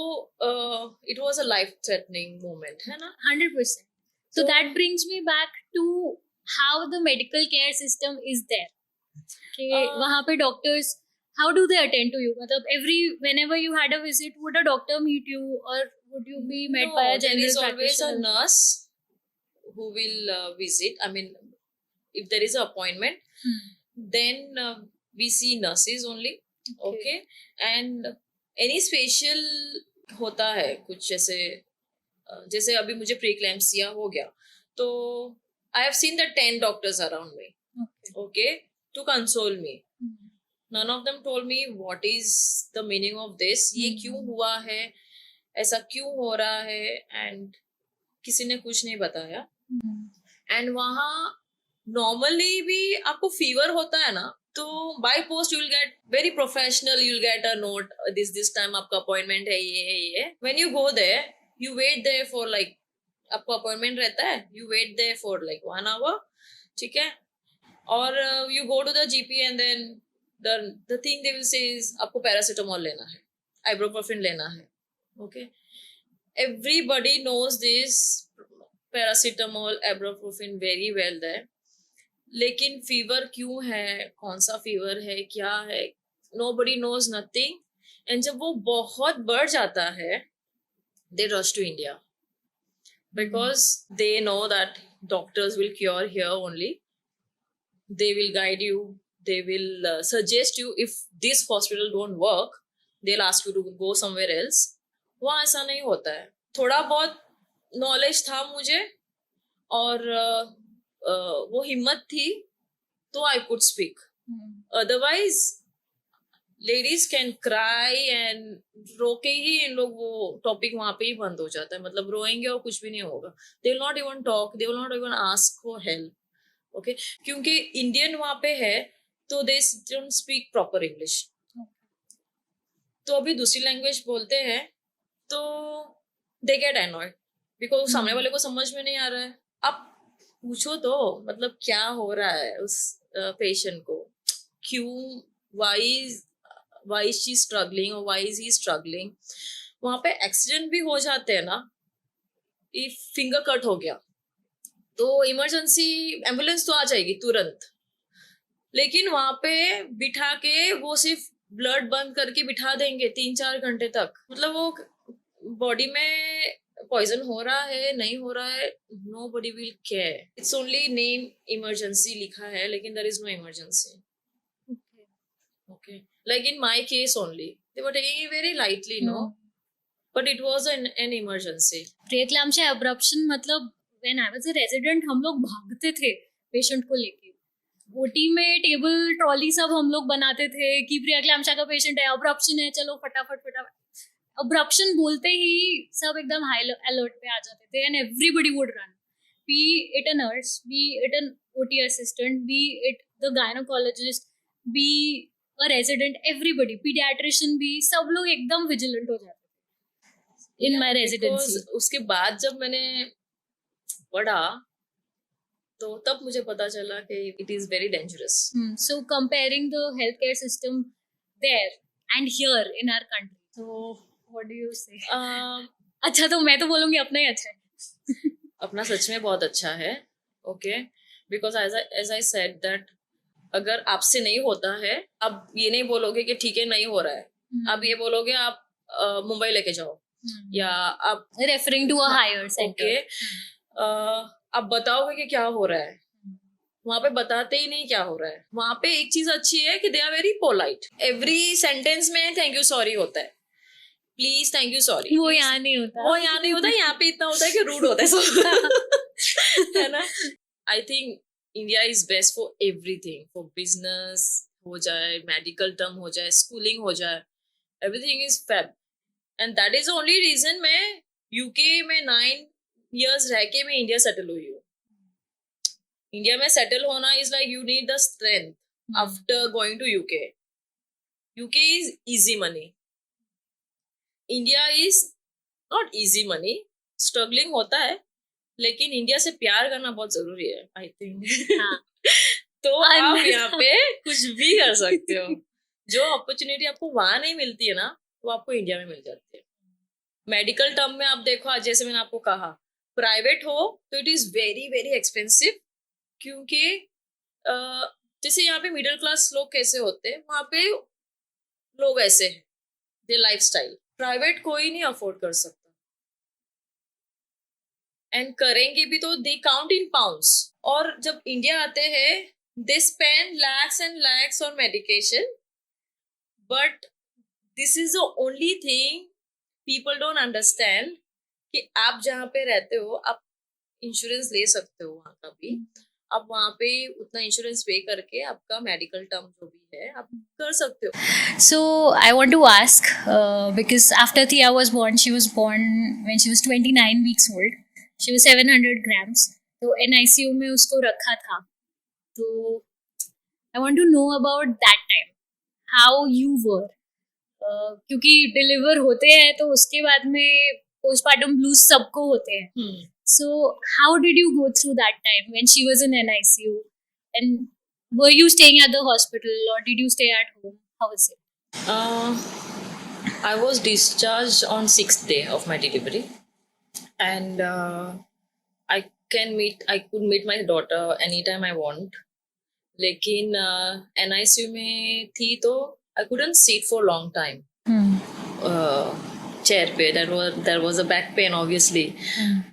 it was a life threatening moment, है ना. 100%. So that brings me back to how the medical care system is there. कि वहाँ पे doctors, how do they attend to you? मतलब whenever you had a visit, would a doctor meet you or would you be met by a general practitioner? There is always a nurse who will visit. I mean, if there is an appointment, then we see nurses only. Okay. And any special होता है कुछ, जैसे अभी मुझे pre-eclampsia हो गया, तो I have seen the 10 doctors around me, okay, to console me. None of them told me what is the meaning of this, ये क्यों हुआ है, ऐसा क्यों हो रहा है, एंड किसी ने कुछ नहीं बताया. एंड वहाँ नॉर्मली भी आपको फीवर होता है ना, तो by post you will get very professional, you will get a note, this time आपका अपॉइंटमेंट है, ये. When you go there, you wait there for like, आपका अपॉइंटमेंट रहता है, you wait there for like 1 hour, ठीक है. और you go to the GP and then the thing they will say is आपको पैरासिटामोल लेना है, आइब्रोप्रोफिन लेना है. Okay, everybody knows this paracetamol, ibuprofen very well there. लेकिन फीवर क्यों है, कौन सा फीवर है, क्या है, nobody knows nothing. एंड जब वो बहुत बढ़ जाता है, they rush to India because they know that doctors will cure here only. They will guide you, they will suggest you, if this hospital don't work, they'll ask you to go somewhere else. वहाँ ऐसा नहीं होता है. थोड़ा बहुत knowledge था मुझे और वो हिम्मत थी, तो I could speak. Otherwise ladies can cry and रोके ही इन लोग वो टॉपिक वहां पे ही बंद हो जाता है. मतलब रोएंगे और कुछ भी नहीं होगा. दे will not even talk, they will not even ask for help. Okay, क्योंकि इंडियन वहां पे है, तो they don't speak proper English. तो अभी दूसरी लैंग्वेज बोलते हैं तो दे गेट एनॉयड, बिकॉज सामने वाले को समझ में नहीं आ रहा है. आप पूछो तो मतलब क्या हो रहा है उस पेशेंट को, क्यों, why is she struggling or why is he struggling. वहां पे एक्सीडेंट भी हो जाते हैं ना, इफ फिंगर कट हो गया तो इमरजेंसी एम्बुलेंस तो आ जाएगी तुरंत, लेकिन वहां पे बिठा के वो सिर्फ ब्लड बंद करके बिठा देंगे 3-4 घंटे तक. मतलब वो बॉडी में पॉइजन हो रहा है, नहीं हो रहा है, nobody will care. It's only name emergency लिखा है, लेकिन there is no emergency. Okay. Like in my case only, they were taking it very lightly, no? But it was an emergency. Preeclampsia abruption मतलब when I was a resident, हम लोग भागते थे patient को लेके. ओटी में table trolley सब हम लोग बनाते थे कि प्रीएक्लैम्सिया का पेशेंट है, अब्रप्शन है, चलो फटाफट. अब्रप्शन बोलते ही सब एकदम हाई अलर्ट पे आ जाते थे and everybody would run, be it a nurse, be it an OT assistant, be it the gynaecologist, be a resident, everybody, paediatrician भी, सब लोग एकदम विजिलेंट हो जाते थे इन माय रेजिडेंसी. उसके बाद जब मैंने पढ़ा तो तब मुझे पता चला कि it is very dangerous. So comparing the health care system there and here in our country, so what do you say? अच्छा, तो मैं तो बोलूंगी अपना ही अच्छा है. अपना सच में बहुत अच्छा है. Okay, because as I said that अगर आपसे नहीं होता है, आप ये नहीं बोलोगे कि ठीक है नहीं हो रहा है, आप ये बोलोगे आप मुंबई लेके जाओ, या आप referring to a higher centre. Okay आप बताओगे कि क्या हो रहा है. वहां पे बताते ही नहीं क्या हो रहा है. वहां पे एक चीज अच्छी है कि they are very polite. Every sentence में थैंक यू सॉरी होता है, प्लीज थैंक यू सॉरी. वो यहाँ नहीं होता. वो यहाँ नहीं होता, यहाँ पे इतना होता है कि रूड होता है सब. है ना. I think India is best for everything. For business हो जाए, मेडिकल टर्म हो जाए, स्कूलिंग हो जाए, everything is fab. And that is only reason मैं यूके में 9 years रह के मैं इंडिया सेटल हुई हूँ. इंडिया में सेटल होना is like you need the strength after going to UK. UK is easy money. India is not easy money. Struggling होता है, लेकिन इंडिया से प्यार करना बहुत जरूरी है आई थिंक. हाँ. तो आप यहाँ पे कुछ भी कर सकते हो. जो अपॉर्चुनिटी आपको वहां नहीं मिलती है ना, वो आपको इंडिया में मिल जाती है. मेडिकल टर्म में आप देखो, आज जैसे मैंने आपको कहा, प्राइवेट हो तो it is very very expensive. क्योंकि जैसे यहाँ पे मिडिल क्लास लोग कैसे होते हैं, वहां पे लोग ऐसे हैं, दे लाइफस्टाइल. प्राइवेट कोई नहीं अफोर्ड कर सकता, एंड करेंगे भी तो दे काउंट इन पाउंड्स. और जब इंडिया आते हैं they spend lakhs and lakhs on medication. But this is the only thing people don't understand, कि आप जहाँ पे रहते हो आप इंश्योरेंस ले सकते हो वहां का भी. आप वहां पे उतना इंश्योरेंस पे करके आपका मेडिकल टर्म जो भी है आप कर सकते हो. So I want to ask, because after Thea was born when she was 29 weeks old. She was 700 grams. तो NICU में उसको रखा था. तो I want to know about that time. How you were. क्योंकि डिलीवर होते हैं तो उसके बाद में पोस्टपार्टम ब्लूज सबको होते हैं. So how did you go through that time when she was in NICU? And were you staying at the hospital or did you stay at home? How was it? I was discharged on 6th day of my delivery, and I could meet my daughter anytime I want. लेकिन NICU में थी तो I couldn't sit for long time. Chair पे. there was a back pain obviously.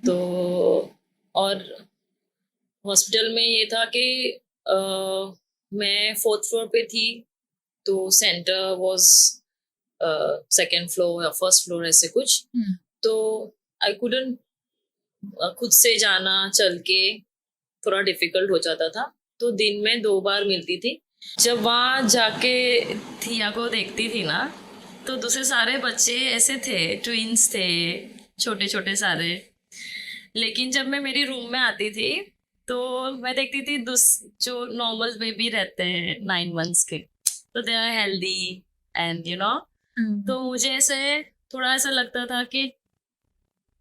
तो और hospital में ये था कि मैं 4th floor पे थी, तो सेंटर वाज 2nd floor या 1st floor ऐसे कुछ. तो आई कुडंट खुद से जाना, चल के थोड़ा डिफिकल्ट हो जाता था. तो दिन में 2 बार मिलती थी. जब वहाँ जाके थिया को देखती थी ना, तो दूसरे सारे बच्चे ऐसे थे, ट्विंस थे, छोटे छोटे सारे. लेकिन जब मैं मेरी रूम में आती थी तो मैं देखती थी जो नॉर्मल बेबी रहते हैं 9 months के, तो they are healthy and you know. तो मुझे ऐसे थोड़ा ऐसा लगता था कि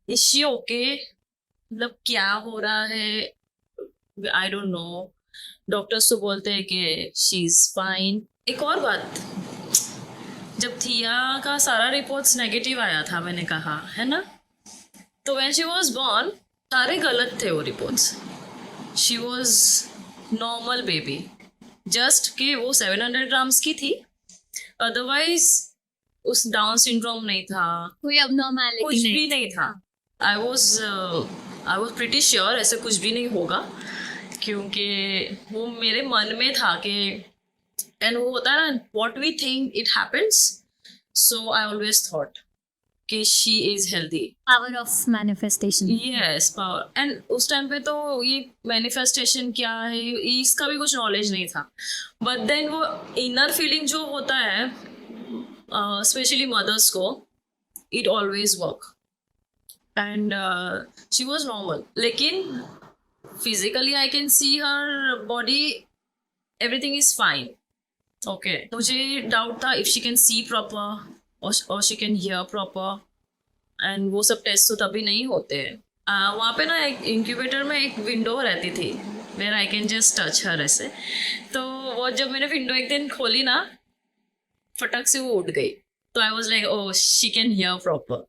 इज शी ओके, मतलब क्या हो रहा है, आई डोंट नो. डॉक्टर्स तो बोलते हैं कि शी इज फाइन. एक और बात, जब थिया का सारा रिपोर्ट्स नेगेटिव आया था, मैंने कहा है ना, तो व्हेन शी वाज बोर्न सारे गलत थे वो reports. She was normal baby, just कि वो 700 grams की थी, अदरवाइज उस डाउन सिंड्रोम नहीं था, कोई abnormality कुछ भी नहीं था. आई वॉज प्रिटी श्योर ऐसे कुछ भी नहीं होगा, क्योंकि वो मेरे मन में था कि, एंड वो होता है ना, what we think it happens. So I always thought कि she is healthy. Power of manifestation. Yes, power. And उस टाइम पे तो ये मैनिफेस्टेशन क्या है इसका भी कुछ नॉलेज नहीं था. बट देन वो इनर फीलिंग जो होता है, स्पेशली मदर्स को, it always work. And she was normal. लेकिन physically I can see her body, everything is fine. Okay, मुझे डाउट था if she can see proper और she can hear proper, and वो सब टेस्ट तो तभी नहीं होते हैं. वहाँ पे ना एक इंक्यूबेटर में एक विंडो रहती थी where I can just touch her ऐसे. तो वो जब मैंने विंडो एक दिन खोली ना, फटक से वो उठ गई. तो I was like oh she can hear proper.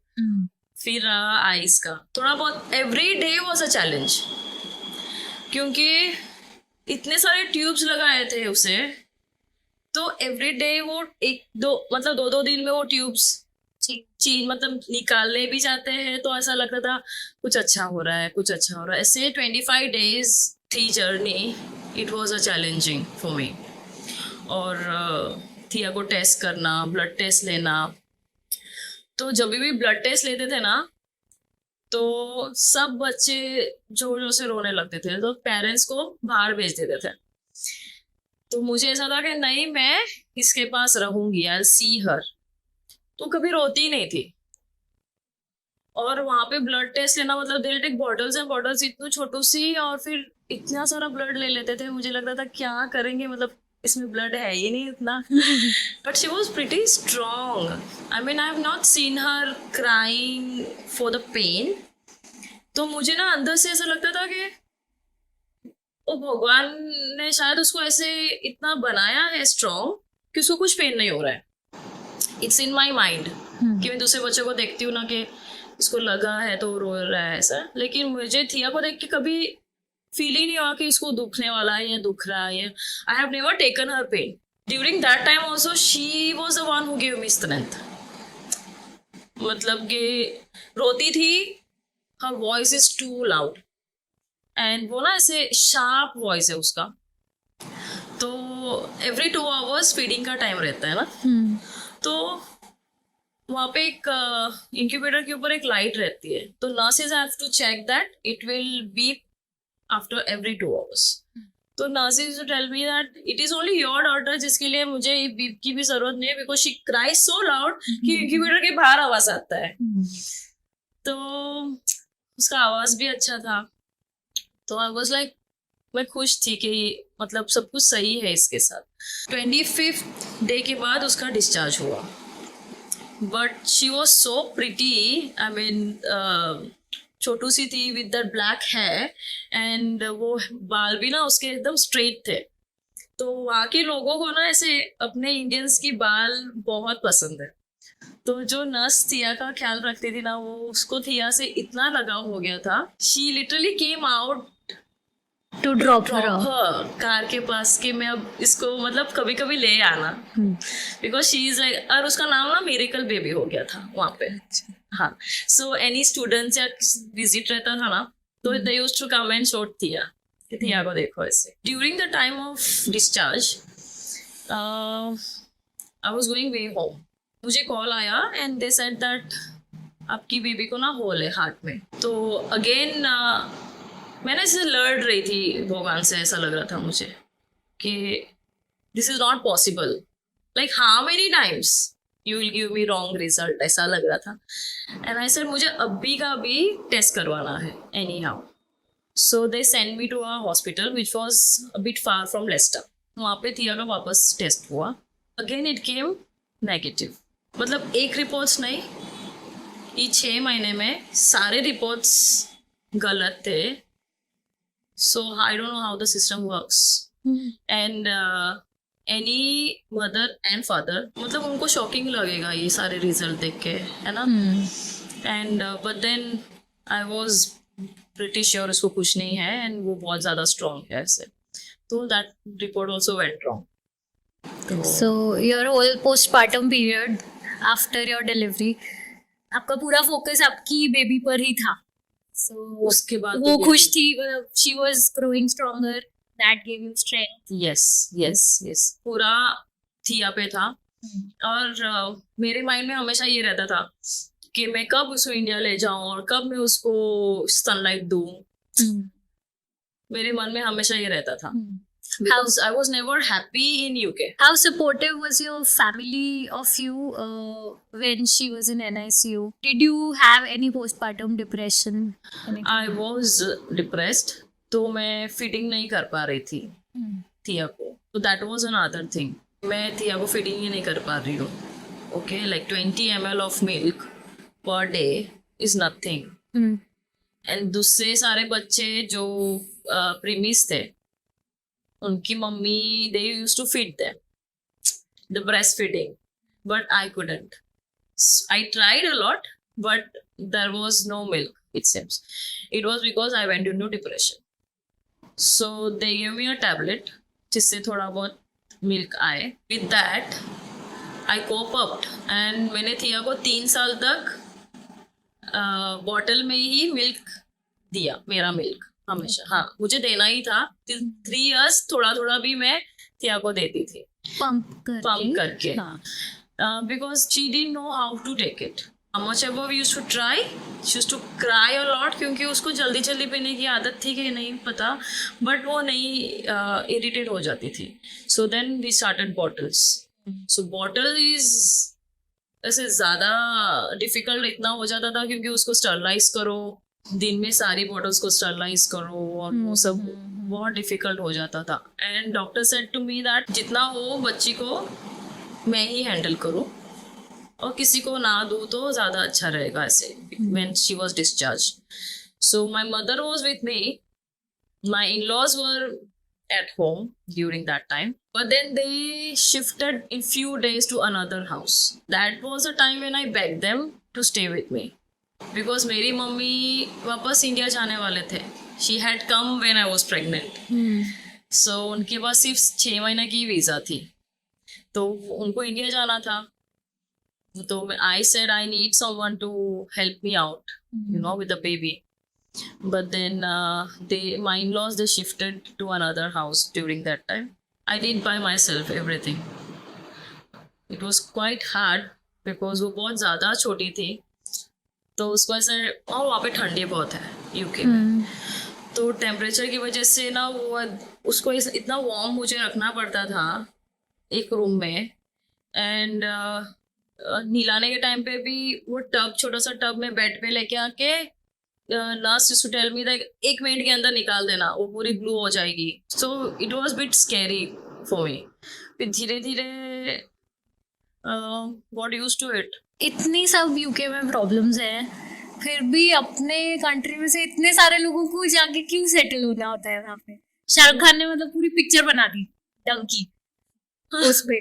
फिर आईज का थोड़ा बहुत, every day was a challenge, क्योंकि इतने सारे ट्यूब्स लगाए थे उसे, तो एवरी डे वो एक दो मतलब दो दो दिन में वो ट्यूब्स चीन मतलब निकालने भी जाते हैं, तो ऐसा लगता था कुछ अच्छा हो रहा है, कुछ अच्छा हो रहा है। ऐसे 25 days थी journey. It was a challenging for me. और थिया को टेस्ट करना, ब्लड टेस्ट लेना, तो जब भी ब्लड टेस्ट लेते थे ना, तो सब बच्चे जोर जोर से रोने लगते थे, तो पेरेंट्स को बाहर भेज देते थे। तो मुझे ऐसा था कि नहीं, मैं इसके पास रहूंगी, आई सी हर। तो कभी रोती नहीं थी। और वहां पे ब्लड टेस्ट लेना मतलब they take bottles and bottles, इतनी छोटू सी, और फिर इतना सारा ब्लड ले लेते थे। मुझे लगता था क्या करेंगे, मतलब इसमें ब्लड है ही नहीं इतना। But she was pretty strong. I mean I have not seen her crying for the pain. तो मुझे ना अंदर से ऐसा लगता था कि ओ भगवान ने शायद उसको ऐसे इतना बनाया है स्ट्रॉन्ग कि उसको कुछ पेन नहीं हो रहा है। इट्स इन माई माइंड कि मैं दूसरे बच्चों को देखती हूँ ना कि इसको लगा है तो रो रहा है ऐसा, लेकिन मुझे थिया को देख के कभी फील ही नहीं हुआ कि इसको दुखने वाला है या दुख रहा है। I have never taken her pain. During that time also she was the one who give me strength. मतलब कि रोती थी, her voice is too loud, and वो ना ऐसे शार्प वॉइस है उसका। तो एवरी 2 hours फीडिंग का टाइम रहता है ना, तो वहाँ पे एक इंक्यूबेटर के ऊपर एक लाइट रहती है, तो nurses have to check that it will beep after every 2 hours। तो nurses tell me that it is only your daughter जिसके लिए मुझे बीप की भी जरूरत नहीं है, because she cries so loud कि इंक्यूबेटर के बाहर आवाज आता है। तो उसका आवाज भी अच्छा था। तो आई वॉज लाइक, मैं खुश थी कि मतलब सब कुछ सही है इसके साथ। 25th डे के बाद उसका डिस्चार्ज हुआ। But she was so pretty. I mean छोटू सी थी with that black hair, and वो बाल भी ना उसके एकदम स्ट्रेट थे। तो वहाँ के लोगों को ना ऐसे अपने इंडियंस की बाल बहुत पसंद है। तो जो नर्स थिया का ख्याल रखती थी ना, वो उसको थिया से इतना लगाव हो गया था, she literally came out to drop car के पास कि मैं अब इसको मतलब कभी कभी ले आना, बिकॉज शी इज लाइक। और उसका नाम ना मिरेकल बेबी हो गया था वहाँ पे। हाँ, सो एनी स्टूडेंट्स या विजिट रहता था ना, तो they used to come and shot Thea कि थिया को देखो ऐसे। During the time of discharge I was going way home, मुझे कॉल आया एंड दे सेड दैट आपकी बेबी को ना होल है हार्ट में। तो अगेन मैंने इससे लड़ रही थी भगवान से, ऐसा लग रहा था मुझे कि this is not possible, like how many times you will give me wrong result, ऐसा लग रहा था। एंड आई सेड मुझे अभी का भी टेस्ट करवाना है anyhow. So they send me to a hospital which was a bit far from Leicester. वहाँ पे थिया का वापस टेस्ट हुआ। Again it came negative. मतलब एक रिपोर्ट्स नहीं, ये 6 महीने में सारे रिपोर्ट्स गलत थे। So I don't know how the system works. And any mother and father, मतलब उनको शॉकिंग लगेगा ये सारे रिजल्ट देख के, है ना। And but then I was pretty sure उसको कुछ नहीं है, एंड वो बहुत ज़्यादा स्ट्रॉन्ग है ऐसे। तो that report also went wrong. So your whole postpartum period after your delivery, आपका पूरा फोकस आपकी बेबी पर ही था। So उसके बाद वो खुश थी, she was growing stronger, that gave you strength. Yes yes yes, पूरा थिया पे था। और मेरे माइंड में हमेशा ये रहता था कि मैं कब उसको इंडिया ले जाऊं और कब मैं उसको सनलाइट दूं। मेरे मन में हमेशा ये रहता था, because I was never happy in UK. How supportive was your family of you when she was in NICU? Did you have any postpartum depression? I was depressed, तो मैं फीडिंग नहीं कर पा रही थी थिया को, तो दैट वाज अनदर थिंग। मैं थिया को फीडिंग ही नहीं कर पा रही हूँ। Okay, like 20 ml of milk per day is nothing. And दूसरे सारे बच्चे जो प्रीमिस थे, उनकी mummy they use to feed them the breast feeding, but I couldn't. I tried a lot but there was no milk, it seems. It was because I went into depression. So they gave me a tablet जिससे थोड़ा बहुत milk आए. With that I cope up and मैंने थिया को 3 साल तक bottle में ही मिल्क दिया. मेरा मिल्क हमेशा, हाँ मुझे देना ही था. 3 years थोड़ा थोड़ा भी मैं थिया को देती थी, पंप करके. Because she didn't know how to take it. How much ever we used to try, she used to cry a lot क्योंकि उसको जल्दी जल्दी पीने की आदत थी कि नहीं पता, बट वो नहीं इरिटेट हो जाती थी. So then we started bottles. So bottle is ऐसे ज़्यादा डिफिकल्ट इतना हो जाता था क्योंकि उसको स्टरलाइज करो, दिन में सारी बॉटल्स को स्टरलाइज करो और वो सब बहुत डिफिकल्ट हो जाता था. And doctor said to me that जितना हो बच्ची को मैं ही हैंडल करूँ और किसी को ना दूँ तो ज़्यादा अच्छा रहेगा ऐसे. When she was discharge, so my mother was with me. My in-laws were at home during that time, but then they shifted in few days to another house. That was the time when I begged them to stay with me because मेरी mummy वापस India जाने वाले थे. She had come when I was pregnant. So उनके पास सिर्फ 6 महीने की visa थी, तो उनको इंडिया जाना था. तो I said I need someone to help me out, you know, with the baby. But then my in-laws, they shifted to another house during that time. I did by myself everything. It was quite hard because वो बहुत ज़्यादा छोटी थी, तो उसको ऐसे, और वहाँ पे ठंडी बहुत है यूके में, तो टेम्परेचर की वजह से ना वो उसको इतना वार्म मुझे रखना पड़ता था एक रूम में. एंड नहलाने के टाइम पे भी वो टब, छोटा सा टब में बेड पे लेके आके nurse used to tell me that 1 minute के अंदर निकाल देना, वो पूरी ब्लू हो जाएगी. So it was bit scary for me. फिर धीरे धीरे गॉट यूज्ड टू इट. इतनी सब यूके में प्रॉब्लम्स हैं, फिर भी अपने कंट्री में से इतने सारे लोगों को जाके क्यों सेटल होना होता है वहाँ पे? शाहरुख खान ने मतलब पूरी पिक्चर बना दी डंकी उस पे.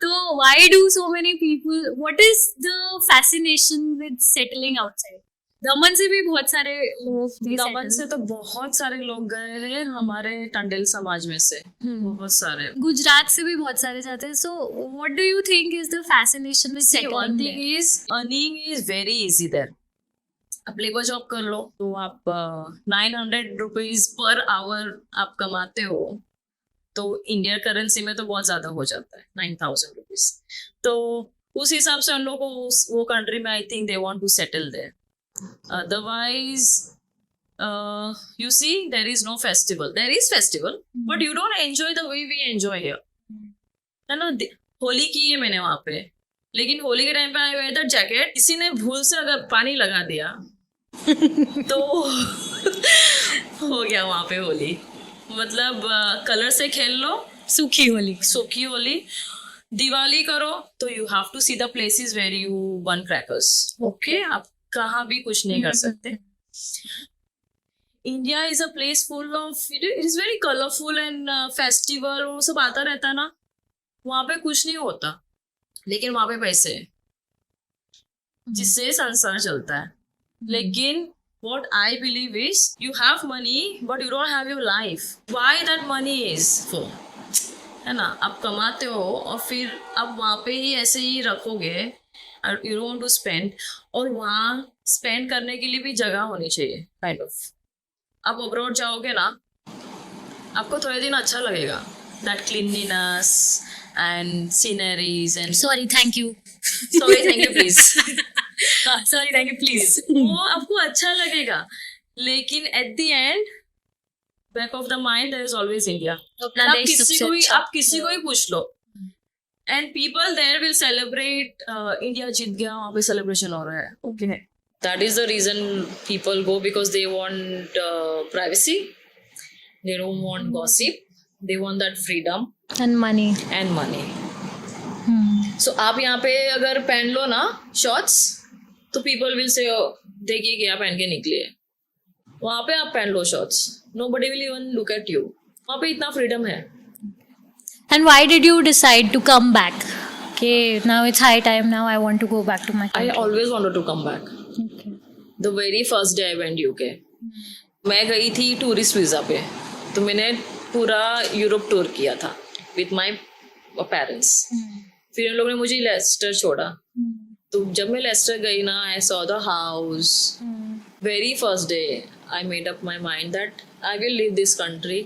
तो why do so many people, what is the fascination with settling outside? दमन से भी बहुत सारे लोग, दमन से तो बहुत सारे लोग गए हैं हमारे टंडेल समाज में से, बहुत सारे. गुजरात से भी बहुत सारे जाते हैं. सो what do you think is the fascination with settling? One thing is earning is very easy there. आप लेबर जॉब कर लो तो आप 900 रुपीज पर आवर आप कमाते हो, तो इंडियन करेंसी में तो बहुत ज़्यादा हो जाता है 9,000 रुपीज. तो उस हिसाब से उन लोगों को वो कंट्री में I think they want to settle there. Otherwise, you see, there is no festival. There is festival, but you don't enjoy the way we enjoy here. है ना? होली की है मैंने वहाँ पे, लेकिन होली के टाइम पे आई वेयर दैट जैकेट, किसी ने भूल से अगर पानी लगा दिया तो हो गया वहाँ पे होली. मतलब कलर से खेल लो, सूखी होली. दिवाली करो तो you have to see the places where you burn crackers. Okay, आप कहाँ भी कुछ नहीं कर सकते. India is a place full of, it is very colourful and festival, वो सब आता रहता है ना. वहाँ पे कुछ नहीं होता, लेकिन वहाँ पे पैसे है जिससे संसार चलता है. लेकिन what I believe is you have money but you don't have your life. Why that money is for? है ना, आप कमाते हो और फिर आप वहाँ पे ही ऐसे ही रखोगे, you don't want to spend. और वहाँ स्पेंड करने के लिए भी जगह होनी चाहिए काइंड ऑफ. आप अब्रॉड जाओगे ना, आपको थोड़े दिन अच्छा लगेगा, that cleanliness and sceneries and sorry thank you please sorry thank you please. वो आपको अच्छा लगेगा, लेकिन at the end back of the mind there is always India. आप किसी को ही पूछ लो and people there will celebrate India जीत गया, वहाँ पे सेलिब्रेशन हो रहा है. Okay, that is the reason people go, because they want privacy, they don't want gossip, they want that freedom and money. So आप यहाँ पे अगर पहन लो ना शॉर्ट्स, तो पीपल विल से देखिए क्या पहन के निकली है. वहाँ पे आप पहन लो shorts, nobody will even look at you. वहाँ पे इतना फ्रीडम है. And why did you decide to come back? Okay, now it's high time. Now I want to go back to my country. I always wanted to come back. Okay. The very first day I went UK, मैं गई थी tourist visa पे. तो मैंने पूरा Europe tour किया था with my parents. फिर उन लोगों ने मुझे लेस्टर छोड़ा. तो जब मैं लेस्टर गई ना, I saw the house. Very first day I made up my mind that I will leave this country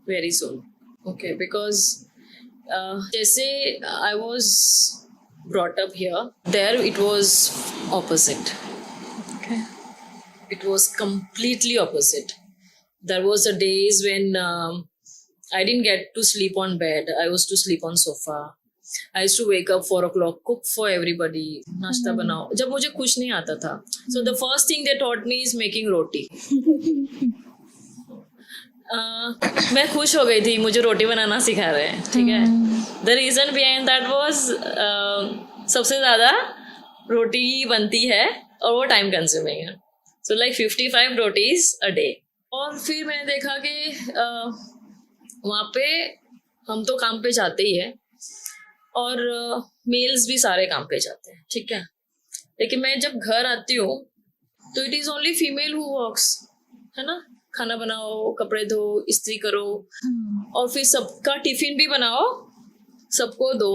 very soon. Okay, because जैसे I was brought up here, there it was opposite. Okay. It was completely opposite. There was a days when I didn't get to sleep on bed. I used to sleep on sofa. I used to wake up 4 o'clock, cook for everybody, नाश्ता बनाओ. जब मुझे कुछ नहीं आता था, so the first thing they taught me is making roti. मैं खुश हो गई थी, मुझे रोटी बनाना सिखा रहे हैं. ठीक है. The reason behind that was सबसे ज्यादा रोटी बनती है और वो टाइम कंज्यूमिंग है. So like 55 rotis a day. और फिर मैंने देखा कि वहाँ पे हम तो काम पे जाते ही है और मेल्स भी सारे काम पे जाते हैं. ठीक है. लेकिन मैं जब घर आती हूँ तो it is only female who works, है ना. खाना बनाओ, कपड़े धो, इस्त्री करो, और फिर सबका टिफिन भी बनाओ, सबको दो.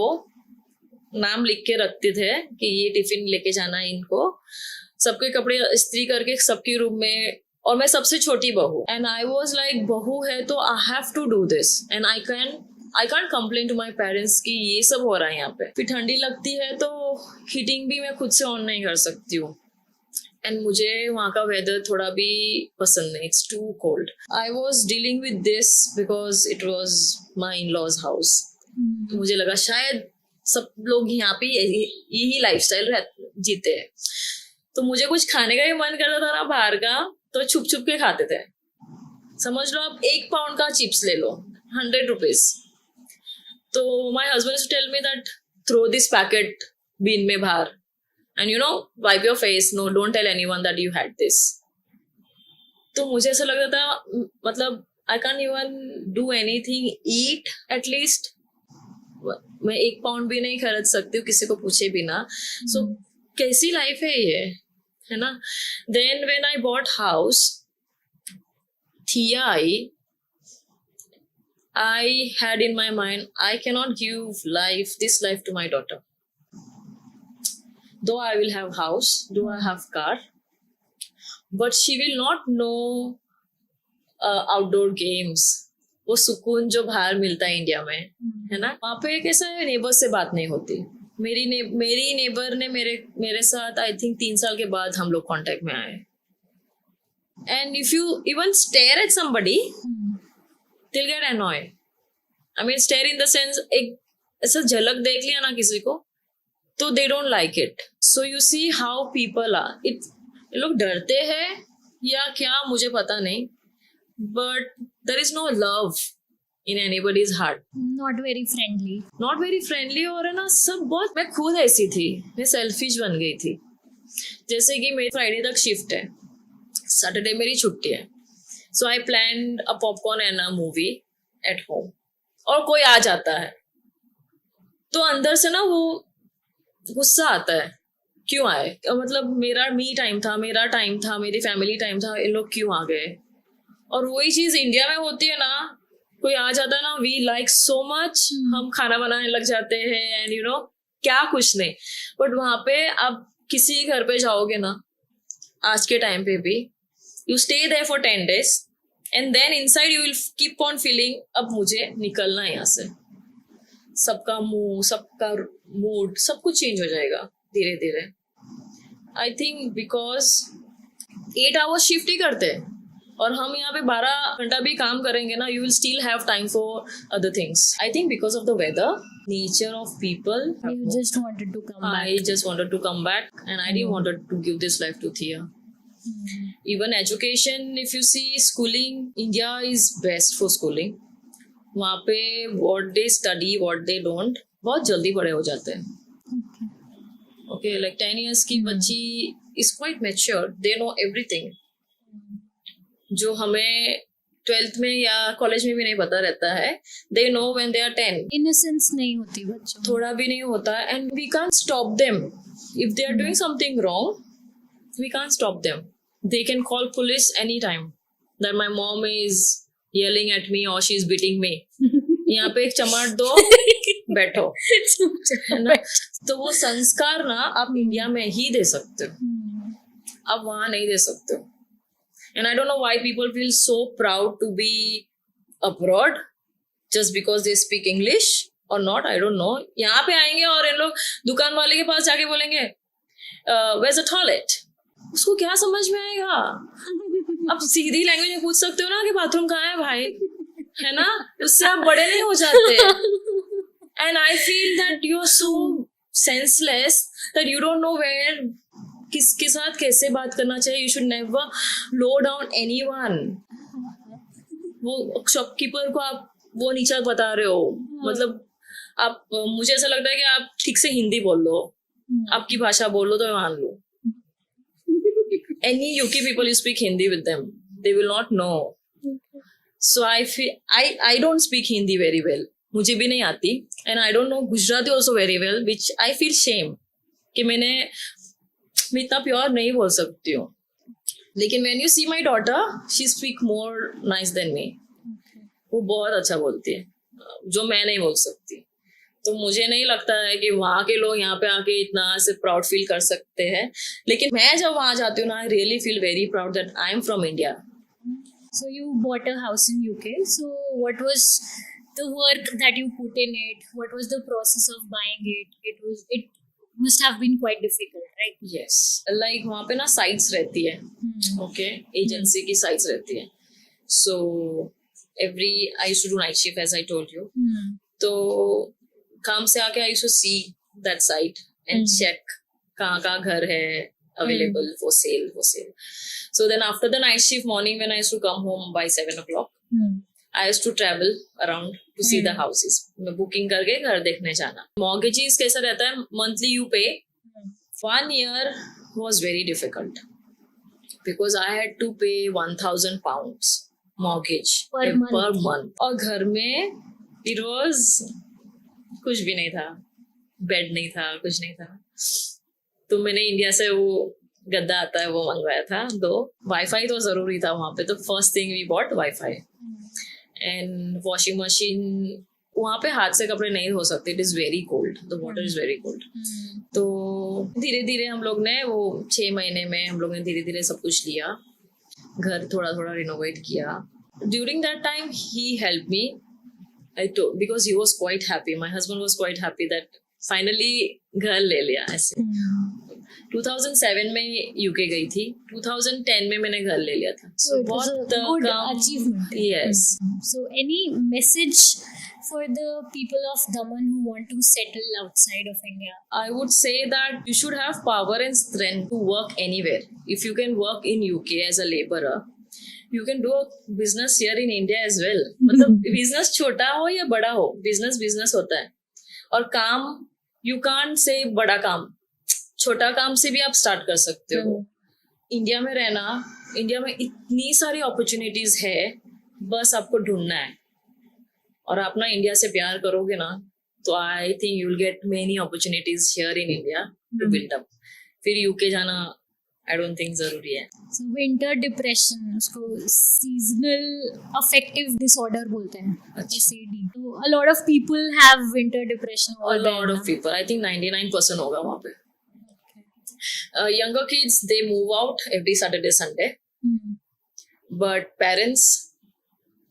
नाम लिख के रखते थे कि ये टिफिन लेके जाना है इनको. सबके कपड़े इस्त्री करके सबके रूम में. और मैं सबसे छोटी बहू, एंड आई वाज लाइक बहू है तो I have to do this, and I can't complain to my parents कि ये सब हो रहा है यहाँ पे. फिर ठंडी लगती है तो हीटिंग भी मैं खुद से ऑन नहीं कर सकती हूँ. एंड मुझे वहाँ का वेदर थोड़ा भी पसंद नहीं. It's too cold. I was dealing with this because it was my in laws house. मुझे लगा शायद सब लोग यहाँ पे यही लाइफस्टाइल जीते हैं. तो मुझे कुछ खाने का भी मन करता था ना बाहर का, तो छुप छुप के खाते थे. समझ लो आप 1 पाउंड का चिप्स ले लो, 100 रुपीज. तो my husband tell me that throw this packet bin में बाहर, and wipe your face. No, don't tell anyone that you had this. तो मुझे ऐसा लगता था, मतलब I can't even do anything, eat at least. मैं 1 पाउंड भी नहीं खरीद सकती हूँ किसी को पूछे बिना. So कैसी लाइफ है ये, है ना. Then when I bought house, Thea I had in my mind, I cannot give this life to my daughter. Though I will have house, though I have car, but she will not know outdoor games. वो सुकून जो बाहर मिलता है India में, है ना. वहाँ पे कैसा है, नेबर से बात नहीं होती. मेरी नेबर ने मेरे साथ आई थिंक 3 साल के बाद हम लोग कांटेक्ट में आए. And if you even stare at somebody, they'll get annoyed. I mean, stare in the sense, एक ऐसा झलक देख लिया ना किसी को तो they don't like it. So you see how people are. ये लोग डरते हैं या क्या मुझे पता नहीं, but there is no love in anybody's heart. Not very friendly. Not very friendly. और है ना सब बहुत. मैं खुद ऐसी थी, मैं सेल्फिश बन गई थी. जैसे कि मेरी फ्राइडे तक शिफ्ट है, सैटरडे मेरी छुट्टी है. So I planned a popcorn and a movie at home. और कोई आ जाता है तो अंदर से ना वो गुस्सा आता है, क्यों आए. मतलब मेरा मी टाइम था, मेरा टाइम था, मेरी फैमिली टाइम था, ये लोग क्यों आ गए. और वही चीज इंडिया में होती है ना, कोई आ जाता है ना, वी लाइक सो मच, हम खाना बनाने लग जाते हैं एंड क्या कुछ नहीं. बट वहां पे आप किसी घर पे जाओगे ना, आज के टाइम पे भी, you stay there for 10 days and then inside you will keep on feeling अब मुझे निकलना है यहाँ से. सबका मुंह, सबका मूड, सब कुछ चेंज हो जाएगा धीरे धीरे. I think because 8 hours shift ही करते हैं और हम यहाँ पे 12 घंटा भी काम करेंगे ना, you will still have time for other things. I think because of the weather, nature of people, You just wanted to come back. I just wanted to come back and I didn't wanted to give this life to Thea. Even education, if you see schooling, India is best for schooling. वहाँ पे what they study, what they don't, बहुत जल्दी बड़े हो जाते हैं. Okay, like 10 years की बच्ची is quite mature, they know everything. जो हमें 12th में या कॉलेज में भी नहीं पता रहता है, they know when they are 10. Innocence नहीं होती बच्चों में. थोड़ा भी नहीं होता है and we can't stop them. If they are doing something wrong, we can't stop them. They can call police anytime that my mom is yelling at me or she's beating me. यहाँ पे एक चमाट दो, बैठो, है ना? तो वो संस्कार ना आप इंडिया में ही दे सकते हो, आप वहां नहीं दे सकते हो. And I don't know why people feel so proud to be abroad just because they speak English or not. I don't know. यहाँ पे आएंगे और इन लोग दुकान वाले के पास जाके बोलेंगे where's the toilet? उसको क्या समझ में आएगा? आप सीधी लैंग्वेज में पूछ सकते हो ना कि बाथरूम कहाँ है भाई, है ना? उससे आप बड़े नहीं हो जाते. And I feel that you're so senseless that you don't know where किसके साथ कैसे बात करना चाहिए. You should never low down anyone. वो शॉपकीपर को आप वो नीचा बता रहे हो, मतलब आप, मुझे ऐसा लगता है कि आप ठीक से हिंदी बोल लो, आपकी भाषा बोल लो तो मैं मान लूं. Any UK people you speak Hindi with them, they will not know. So I feel I don't speak Hindi very well. मुझे भी नहीं आती. And I don't know Gujarati also very well, which I feel shame कि मैं इतना pure नहीं बोल सकती हूँ. लेकिन when you see my daughter, she speak more nice than me. वो बहुत अच्छा बोलती है, जो मैं नहीं बोल सकती. तो मुझे नहीं लगता है कि वहाँ के लोग यहाँ पे आके इतना से प्राउड फील कर सकते हैं. लेकिन मैं जब वहाँ जाती हूँ ना, I really feel very proud that I am from India. So you bought a house in UK. So what was the work that you put in it? What was the process of buying it? It must have been quite difficult, right? Yes, like वहाँ पे ना sites रहती है, okay, agency की sites रहती है. So every I used to do night shift as I told you. तो काम से आके I used to see that site and check कहाँ घर है available for sale. So then after the night shift morning when I used to come home by 7 o'clock, I used to travel around to see the houses. मैं booking करके घर देखने जाना. Mortgages कैसा रहता है, monthly you pay. 1 year was very difficult because I had to pay £1,000 mortgage per month. और घर में it was कुछ भी नहीं था, बेड नहीं था, कुछ नहीं था. तो मैंने इंडिया से वो गद्दा आता है वो मंगवाया था 2. वाईफाई तो जरूरी था वहां पे, तो first thing we bought WiFi. And washing machine, वहां पे हाथ से कपड़े नहीं धो सकते, it is very cold, the water is very cold. तो धीरे धीरे हम लोग ने वो 6 महीने में हम लोग ने धीरे धीरे सब कुछ लिया, घर थोड़ा थोड़ा रिनोवेट किया. During that time he help me because he was quite happy. My husband was quite happy that finally घर ले लिया ऐसे. 2007 में यूके गई थी, 2010 में मैंने घर ले लिया था. So it was a good achievement. Yes. So any message for the people of Daman who want to settle outside of India? I would say that you should have power and strength to work anywhere. If you can work in UK as a laborer, you can do a business here in India as well. मतलब business छोटा हो या बड़ा हो, business होता है. और काम you can't say बड़ा काम, छोटा काम से भी आप स्टार्ट कर सकते हो. इंडिया में रहना, इंडिया में इतनी सारी अपॉर्चुनिटीज है, बस आपको ढूंढना है. और आप ना इंडिया से प्यार करोगे ना, तो I think you will get many opportunities here in India to build up. फिर यूके जाना आई डोंट थिंक जरूरी है. So winter depression, उसको seasonal affective disorder बोलते हैं, SAD. So a lot of people have winter depression. A lot of people, I think 99% होगा वहाँ पे. Younger kids, they move out every Saturday, Sunday. But parents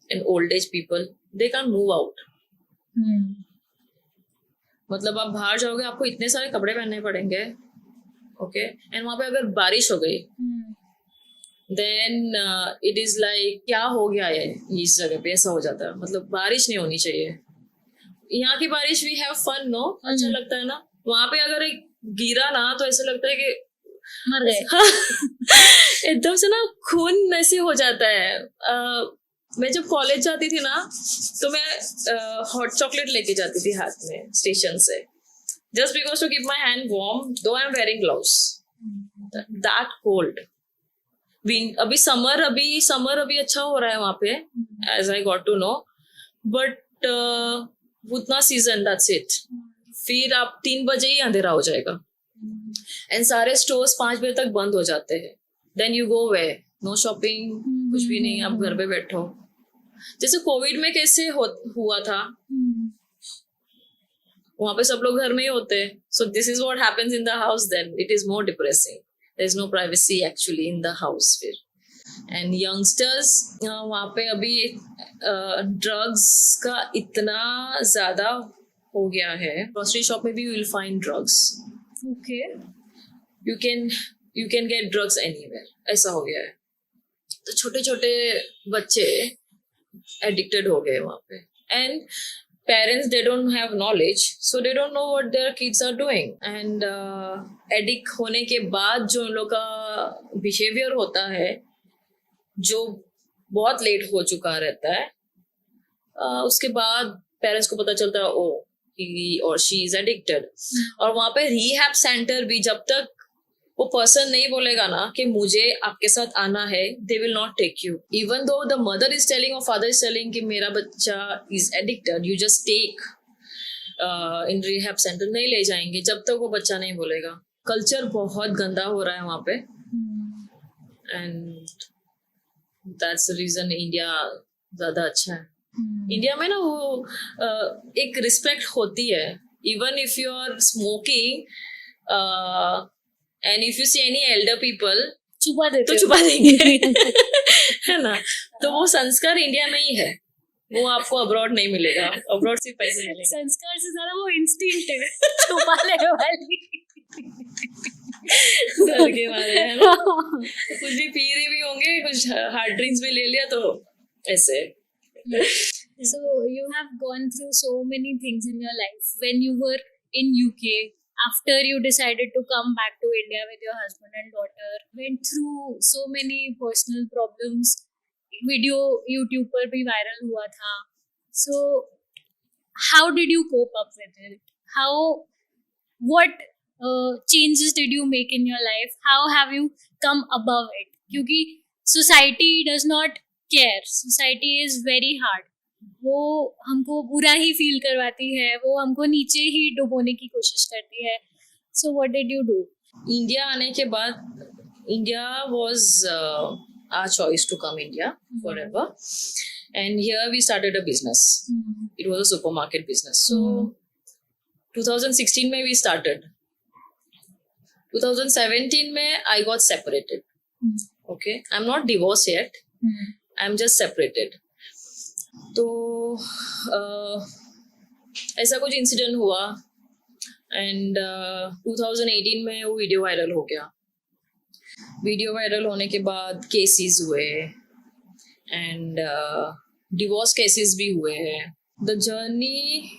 and old age people, they can't move out. मतलब आप बाहर जाओगे, आपको इतने सारे कपड़े पहनने पड़ेंगे, ओके. एंड वहाँ पे अगर बारिश हो गई, देन इट इज लाइक क्या हो गया है इस जगह पे, ऐसा हो जाता है. मतलब बारिश नहीं होनी चाहिए. यहाँ की बारिश वी हैव फन, नो, अच्छा लगता है ना. वहाँ पे अगर एक गिरा ना तो ऐसा लगता है कि मर गए. एकदम से ना खून ऐसे हो जाता है. मैं जब कॉलेज जाती थी ना, तो मैं हॉट चॉकलेट लेके जाती थी हाथ में स्टेशन से, just because to keep my hand warm, though I'm wearing gloves. That cold. अभी समर अभी अच्छा हो रहा है वहाँ पे, as I got to know, but उतना सीजन, that's it. फिर आप 3 बजे ही अंधेरा हो जाएगा, एंड सारे स्टोर्स 5 बजे तक बंद हो जाते हैं. Then you go way, no shopping, कुछ भी नहीं, आप घर पे बैठो. जैसे कोविड में कैसे हुआ था, वहां पे सब लोग घर में ही होते हैं. So this is what happens in the house. Then it is more depressing. There is no privacy actually in the house. फिर एंड यंगस्टर्स वहां पे अभी ड्रग्स का इतना ज्यादा हो गया है. ग्रोसरी शॉप में भी you will find drugs. Okay. You can get drugs anywhere. ऐसा हो गया है. तो छोटे छोटे बच्चे एडिक्टेड हो गए वहां पे. And parents, they don't have knowledge, so they don't know what their kids are doing. And addict होने के बाद जो उन लोग का बिहेवियर होता है, जो बहुत लेट हो चुका रहता है, उसके बाद पेरेंट्स को पता चलता है ओ he or she is addicted. और वहां पे रिहैब सेंटर भी जब तक वो पर्सन नहीं बोलेगा ना कि मुझे आपके साथ आना है, they will not take you. Even though the mother is telling और फादर इज टेलिंग कि मेरा बच्चा is addicted, you just take in rehab centre, नहीं ले जाएंगे जब तक वो बच्चा नहीं बोलेगा. कल्चर बहुत गंदा हो रहा है वहां पे. And that's the reason India ज्यादा अच्छा है. इंडिया में ना वो एक रिस्पेक्ट होती है. Even if you are smoking and if you see any elder people, छुपा देते तो छुपा देंगे. है ना. तो वो संस्कार इंडिया में ही है, वो आपको अब्रॉड नहीं मिलेगा. अब्रॉड सिर्फ पैसे मिलेंगे. संस्कार से ज्यादा वो इंस्टिंक्ट है छुपाने वाली. डर के मारे है ना. कुछ भी पी रहे भी होंगे, कुछ हार्ड ड्रिंक्स भी ले लिया, तो ऐसे. So you have gone through so many things in your life. When you were in UK, after you decided to come back to India with your husband and daughter, went through so many personal problems. Video YouTube पर भी viral हुआ था. So how did you cope up with it? What changes did you make in your life? How have you come above it? क्योंकि society does not care. Society is very hard. वो हमको बुरा ही feel करवाती है, वो हमको नीचे ही डुबोने की कोशिश करती है. So what did you do? India आने के बाद, India was our choice to come India forever, and here we started a business. It was a supermarket business. So 2016 में we started. 2017 में I got separated. Okay, I'm not divorced yet. I'm just separated. तो ऐसा कुछ incident हुआ. And 2018 में वो video viral हो गया. वीडियो वायरल होने के बाद केसेस हुए एंड डिवोर्स केसेस भी हुए हैं. The journey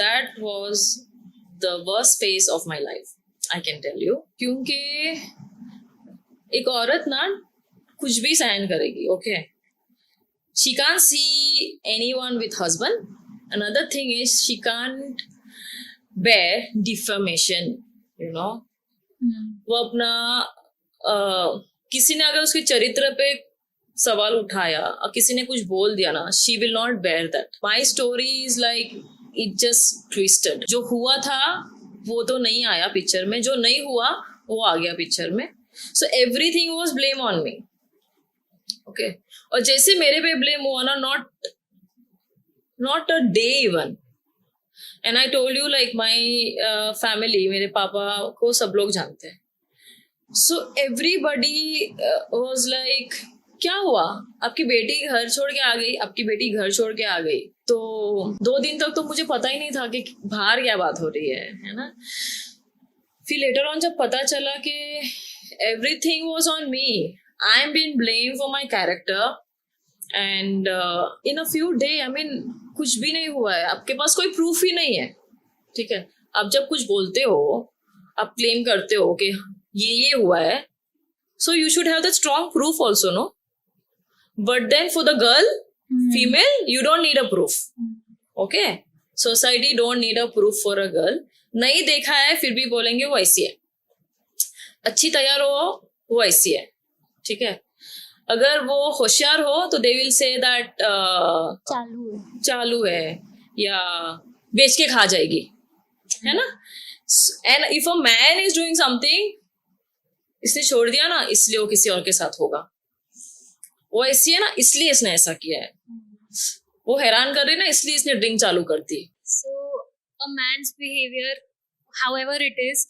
that was the worst phase of my life, I can tell you. क्योंकि एक औरत ना कुछ भी सहन करेगी. Okay, she can't see anyone with husband. Another thing is she can't bear defamation, you know. वो अपना किसी ने अगर उसके चरित्र पे सवाल उठाया और किसी ने कुछ बोल दिया ना, she will not bear that. My story is like it just twisted. जो हुआ था वो तो नहीं आया पिक्चर में, जो नहीं हुआ वो आ गया पिक्चर में. So everything was blame on me. Okay. और जैसे मेरे पे ब्लेम हुआ ना, not a day even. And I told you like my family, मेरे पापा को सब लोग जानते हैं. सो एवरीबडी वाज लाइक, क्या हुआ, आपकी बेटी घर छोड़ के आ गई, आपकी बेटी घर छोड़ के आ गई. तो 2 दिन तक तो मुझे पता ही नहीं था कि बाहर क्या बात हो रही है ना. फिर लेटर ऑन जब पता चला कि everything was on me, I am being blamed for my character, and in a few days, I mean, कुछ भी नहीं हुआ है, आपके पास कोई प्रूफ ही नहीं है. ठीक है, आप जब कुछ बोलते हो, आप क्लेम करते हो कि ये हुआ है, so you should have the strong proof also, no? But then for the girl, female, you don't need a proof. Okay? Society don't need a proof for a girl. नहीं देखा है फिर भी बोलेंगे वो ऐसी है. अच्छी तैयार हो वो ऐसी है. ठीक है, अगर वो होशियार हो तो दे विल से दैट चालू है या बेच के खा जाएगी, है ना. And if a man is doing something, इसने छोड़ दिया ना इसलिए वो किसी और के साथ होगा. वो ऐसी है ना इसलिए इसने ऐसा किया है, वो हैरान कर रही है ना इसलिए इसने ड्रिंक चालू कर दी. So a man's behavior, however it is,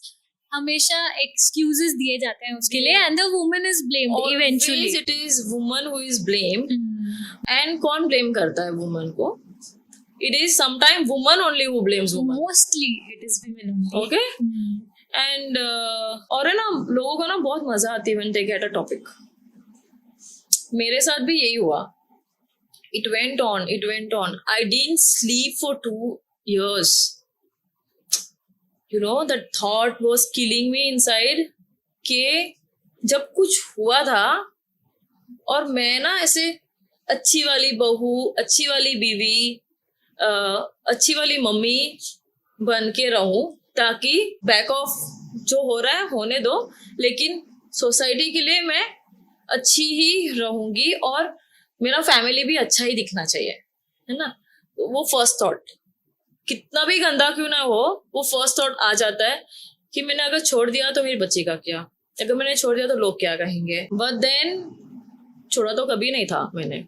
हमेशा excuses दिए जाते हैं उसके लिए, and the woman is blamed eventually. Always it is woman who is blamed. And कौन blame करता है woman को? It is sometimes woman only who blames woman. Mostly it is women only. Okay? And और है ना लोगों को ना बहुत मजा आती है when they get a topic. मेरे साथ भी यही हुआ. It went on. I didn't sleep for 2 years. You know, that thought was killing me inside कि जब कुछ हुआ था और मैं ना ऐसे अच्छी वाली बहू, अच्छी वाली बीवी, अच्छी वाली मम्मी बन के रहूं ताकि बैक ऑफ जो हो रहा है होने दो, लेकिन सोसाइटी के लिए मैं अच्छी ही रहूंगी और मेरा फैमिली भी अच्छा ही दिखना चाहिए, है ना. वो फर्स्ट थॉट कितना भी गंदा क्यों ना हो, वो फर्स्ट थॉट आ जाता है कि मैंने अगर छोड़ दिया तो मेरी बच्ची का क्या, अगर मैंने छोड़ दिया तो लोग क्या कहेंगे. बट देन छोड़ा तो कभी नहीं था मैंने,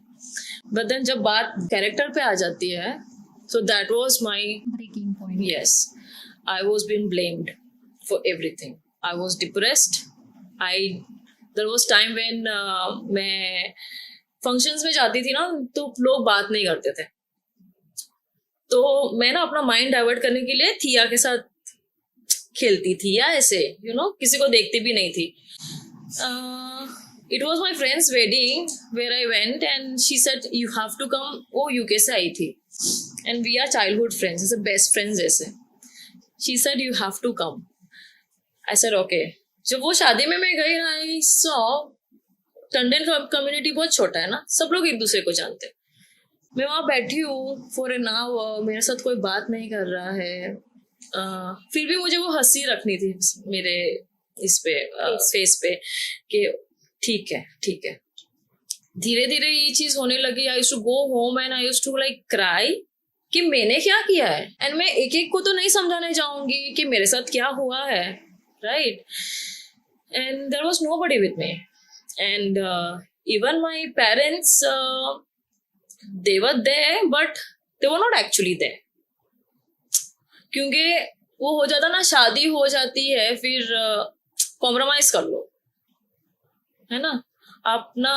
बट देन जब बात कैरेक्टर पे आ जाती है, so that was my breaking point. yes, I was being blamed for everything. I was depressed. There was time when मैं फंक्शंस में जाती थी ना तो लोग बात नहीं करते थे, तो मैं ना अपना माइंड डाइवर्ट करने के लिए थिया के साथ खेलती थी या ऐसे किसी को देखती भी नहीं थी. It was my friends wedding where I went and she said you have to come. वो यूके से आई थी and we are childhood friends, ऐसे बेस्ट फ्रेंड्स जैसे. She said you have to come. I said okay. जब वो शादी में मैं गई, आई सॉ टंडन कम्युनिटी बहुत छोटा है ना, सब लोग एक दूसरे को जानते हैं. मैं वहां बैठी हूँ फॉर एन आवर, मेरे साथ कोई बात नहीं कर रहा है, फिर भी मुझे वो हंसी रखनी थी मेरे इस पे फेस पे कि ठीक है. धीरे धीरे ये चीज होने लगी. I used to go home and I used to like cry कि मैंने क्या किया है, एंड मैं एक एक को तो नहीं समझाने जाऊंगी कि मेरे साथ क्या हुआ है, right. And there was nobody with me. And even my parents, they were there, but they were not actually there. क्योंकि वो हो जाता ना, शादी हो जाती है फिर कॉम्प्रोमाइज कर लो, है ना. आप ना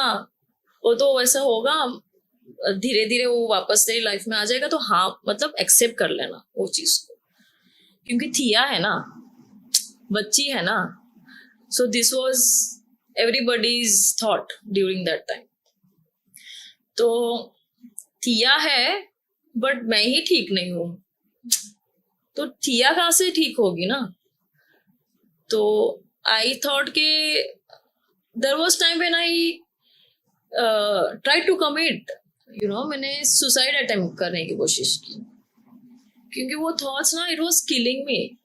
वो तो वैसा होगा, धीरे धीरे वो वापस तेरी लाइफ में आ जाएगा, तो हाँ मतलब एक्सेप्ट कर लेना वो चीज को, क्योंकि थिया है ना, बच्ची है ना. So this was everybody's thought during that time. तो थिया है बट मैं ही ठीक नहीं हूं, तो थिया कहाँ से ठीक होगी ना. तो आई थॉट के there was time when I try to commit, मैंने सुसाइड अटेम्प्ट करने की कोशिश की, क्योंकि वो थॉट्स ना, इट वाज किलिंग मी.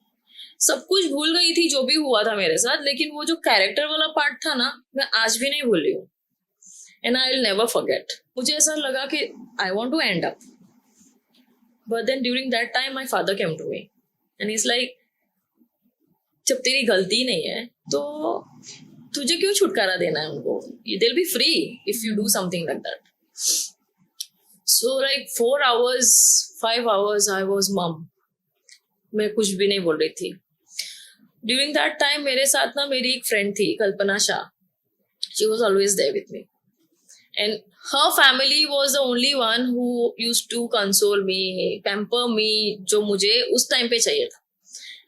सब कुछ भूल गई थी जो भी हुआ था मेरे साथ, लेकिन वो जो कैरेक्टर वाला पार्ट था ना, मैं आज भी नहीं भूली हूँ. And I will never forget. मुझे ऐसा लगा कि I want to end up, but then during that time my father came to me and is like, जब तेरी गलती नहीं है तो तुझे क्यों छुटकारा देना है उनको, they will be free if you do something like that. So like 4 hours 5 hours I was मम. मैं कुछ भी नहीं बोल रही थी. ड्यूरिंग दैट टाइम मेरे साथ ना मेरी एक फ्रेंड थी, Kalpana Shah. She was always there with me and her family was the only one who used to console me, pamper me, जो मुझे उस टाइम पे चाहिए था.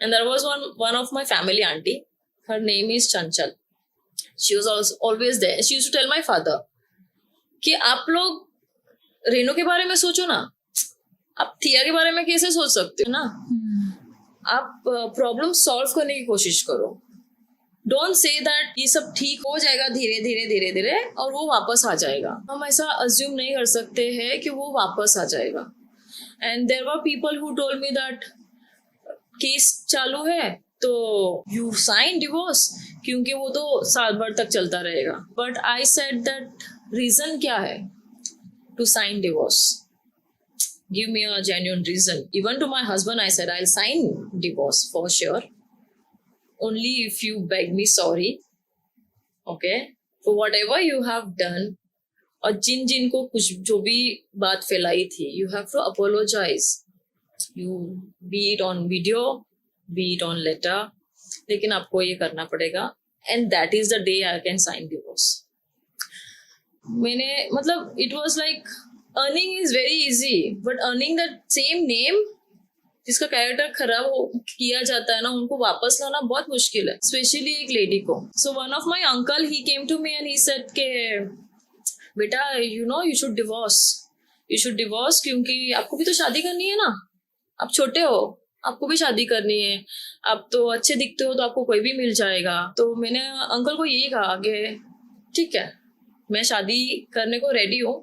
And there was one of my family aunty, her name is Chanchal. She was always there. She used to tell my father कि आप लोग रेनू के बारे में सोचो ना, आप थिया के बारे में कैसे सोच सकते हो ना. आप प्रॉब्लम सॉल्व करने की कोशिश करो. डोंट से दैट ये सब ठीक हो जाएगा धीरे धीरे धीरे धीरे और वो वापस आ जाएगा. हम ऐसा अज्यूम नहीं कर सकते हैं कि वो वापस आ जाएगा. And there were people who told me that case चालू है तो यू साइन डिवोर्स, क्योंकि वो तो साल भर तक चलता रहेगा. But I said that reason क्या है to sign divorce. Give me a genuine reason. Even to my husband, I said, I'll sign divorce for sure. Only if you beg me sorry. Okay? For whatever you have done, और जिन जिन को कुछ जो भी बात फैलाई थी, you have to apologise, you be it on video, be it on letter, लेकिन आपको ये करना पड़ेगा. And that is the day I can sign divorce. मैंने मतलब it was like earning is very easy, but earning the same name जिसका character खराब किया जाता है ना, उनको वापस लाना बहुत मुश्किल है, स्पेशली एक लेडी को. So one of my uncle he came to me and he said के बेटा you know you should divorce, क्योंकि आपको भी तो शादी करनी है ना, आप छोटे हो, आपको भी शादी करनी है, आप तो अच्छे दिखते हो तो आपको कोई भी मिल जाएगा. तो मैंने अंकल को यही कहा कि ठीक है, मैं शादी करने को रेडी हूँ.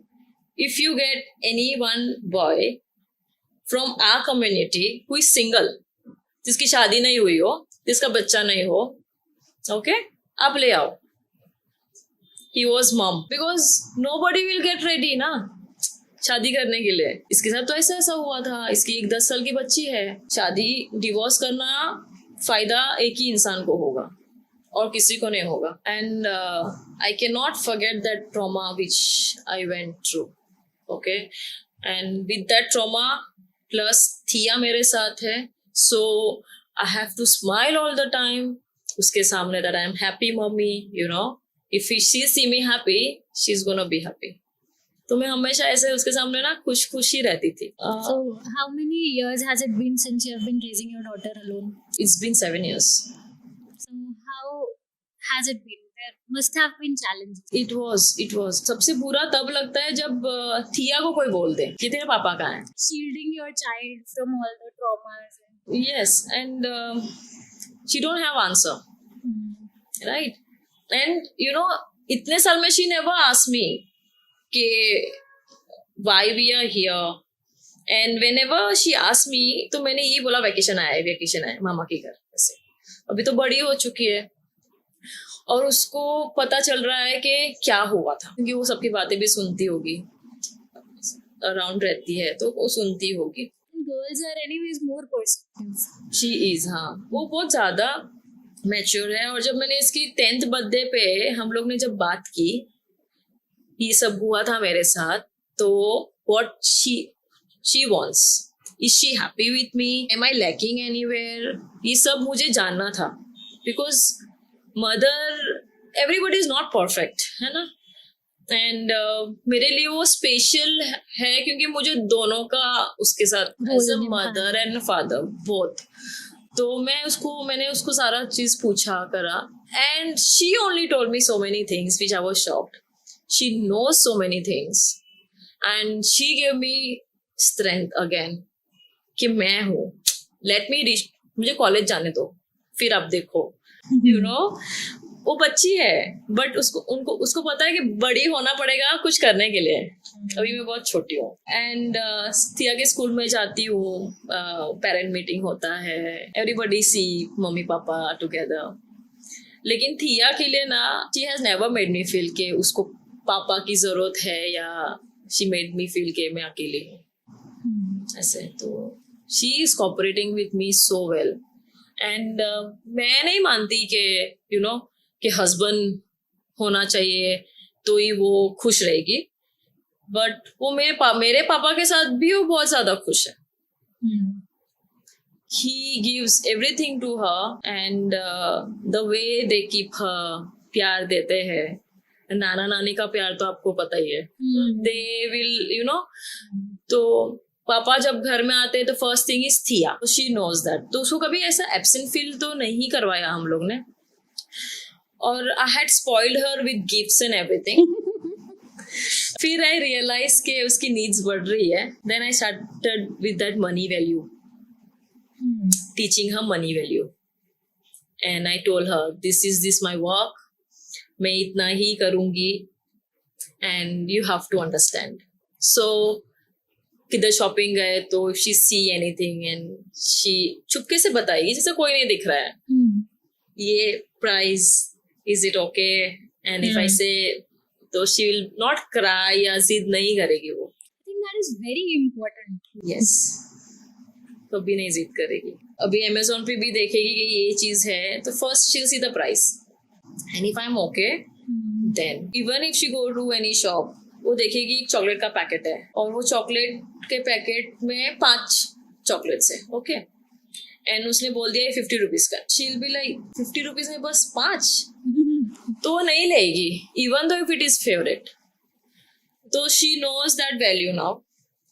If you get any one boy from our community who is single, जिसकी शादी नहीं हुई हो, जिसका बच्चा नहीं हो, ओके, आप ले आओ. He was mum, because nobody will get ready ना शादी करने के लिए. इसके साथ तो ऐसा हुआ था. इसकी एक 10 साल की बच्ची है. शादी डिवोर्स करना फायदा एक ही इंसान को होगा और किसी को नहीं होगा. And I cannot forget that trauma which I went through. Okay, and with that trauma plus थिया मेरे साथ है, so I have to smile all the time उसके सामने that I am happy mummy, you know, if she see me happy she is gonna be happy. तो मैं हमेशा ऐसे उसके सामने ना खुशी रहती थी. So, how many years has it been since you have been raising your daughter alone? It's been 7 years. So, how has it been? There must have been challenges. It was. सबसे बुरा तब लगता है जब थिया को कोई बोल दे कि तेरे पापा कहाँ हैं. Shielding your child from all the traumas. Yes, and she don't have answer. Right? And you know, इतने साल में she never asked me कि why we are here. And whenever she asked me, तो मैंने ये बोला वेकेशन आया मामा के घर. ऐसे अभी तो बड़ी हो चुकी है और उसको पता चल रहा है कि क्या हुआ था, क्योंकि वो सबकी बातें भी सुनती होगी, अराउंड रहती है तो वो सुनती होगी. Girls are anyways more perceptive. She is, हाँ, वो बहुत ज्यादा मैच्योर है. और जब मैंने इसकी 10th बर्थडे पे हम लोग ने जब बात की, ये सब हुआ था मेरे साथ, तो what she wants, is she happy with me, am I lacking anywhere, ये सब मुझे जानना था. because mother, everybody is not perfect, है ना. एंड मेरे लिए वो स्पेशल है क्योंकि मुझे दोनों का उसके साथ as a mother and father both. तो मैंने उसको सारा चीज पूछा करा, and she only told me so many things which I was shocked. She knows so many things and she give me strength again कि मैं हूँ, लेट मी रीच, मुझे कॉलेज जाने दो, फिर आप देखो. यू नो, वो बच्ची है बट उसको पता है कि बड़ी होना पड़ेगा कुछ करने के लिए. अभी मैं बहुत छोटी हूँ. एंड थिया के स्कूल में जाती हूँ, पेरेंट मीटिंग होता है, एवरीबडी सी मम्मी पापा टुगेदर. लेकिन थिया के लिए ना, she has never made me feel के उसको पापा की जरूरत है, या शी मेड मी फील के मैं अकेली हूँ ऐसे. तो she is cooperating with me so well. And मैं नहीं मानती कि यू नो कि हस्बैंड होना चाहिए तो ही वो खुश रहेगी, बट वो मेरे पापा के साथ भी वो बहुत ज्यादा खुश है. He gives everything to her, and the way they keep her, प्यार देते हैं. नाना नानी का प्यार तो आपको पता ही है. They will, you know, तो पापा जब घर में आते हैं तो first thing is Thea. She knows that. तो उसको कभी ऐसा एब्सेंट फील तो नहीं करवाया हम लोग ने. और I had spoiled her with gifts and everything. फिर आई रियलाइज के उसकी नीड्स बढ़ रही है. Then I started with that money value, teaching her money value. And I told her this my work, मैं इतना ही करूंगी and you have to understand. So किधर शॉपिंग गए तो she see anything and she चुपके से बताएगी जैसे कोई नहीं दिख रहा है. ये price, is it okay, and if आई से तो शी विल नॉट क्राई या जिद नहीं करेगी. वो I think that is very important. Yes, कभी नहीं जिद करेगी. अभी अमेजोन पे भी देखेगी कि ये चीज है तो first she will see the price, and if I am okay then even if she go to any shop, वो देखेगी एक चॉकलेट का पैकेट है और वो चॉकलेट के पैकेट में 5 चॉकलेट्स है, ओके, एंड उसने बोल दिया 50 रुपीज का, she will be like 50 rupees में बस 5, तो वो नहीं लेगी even though if it is favourite. तो she knows that value now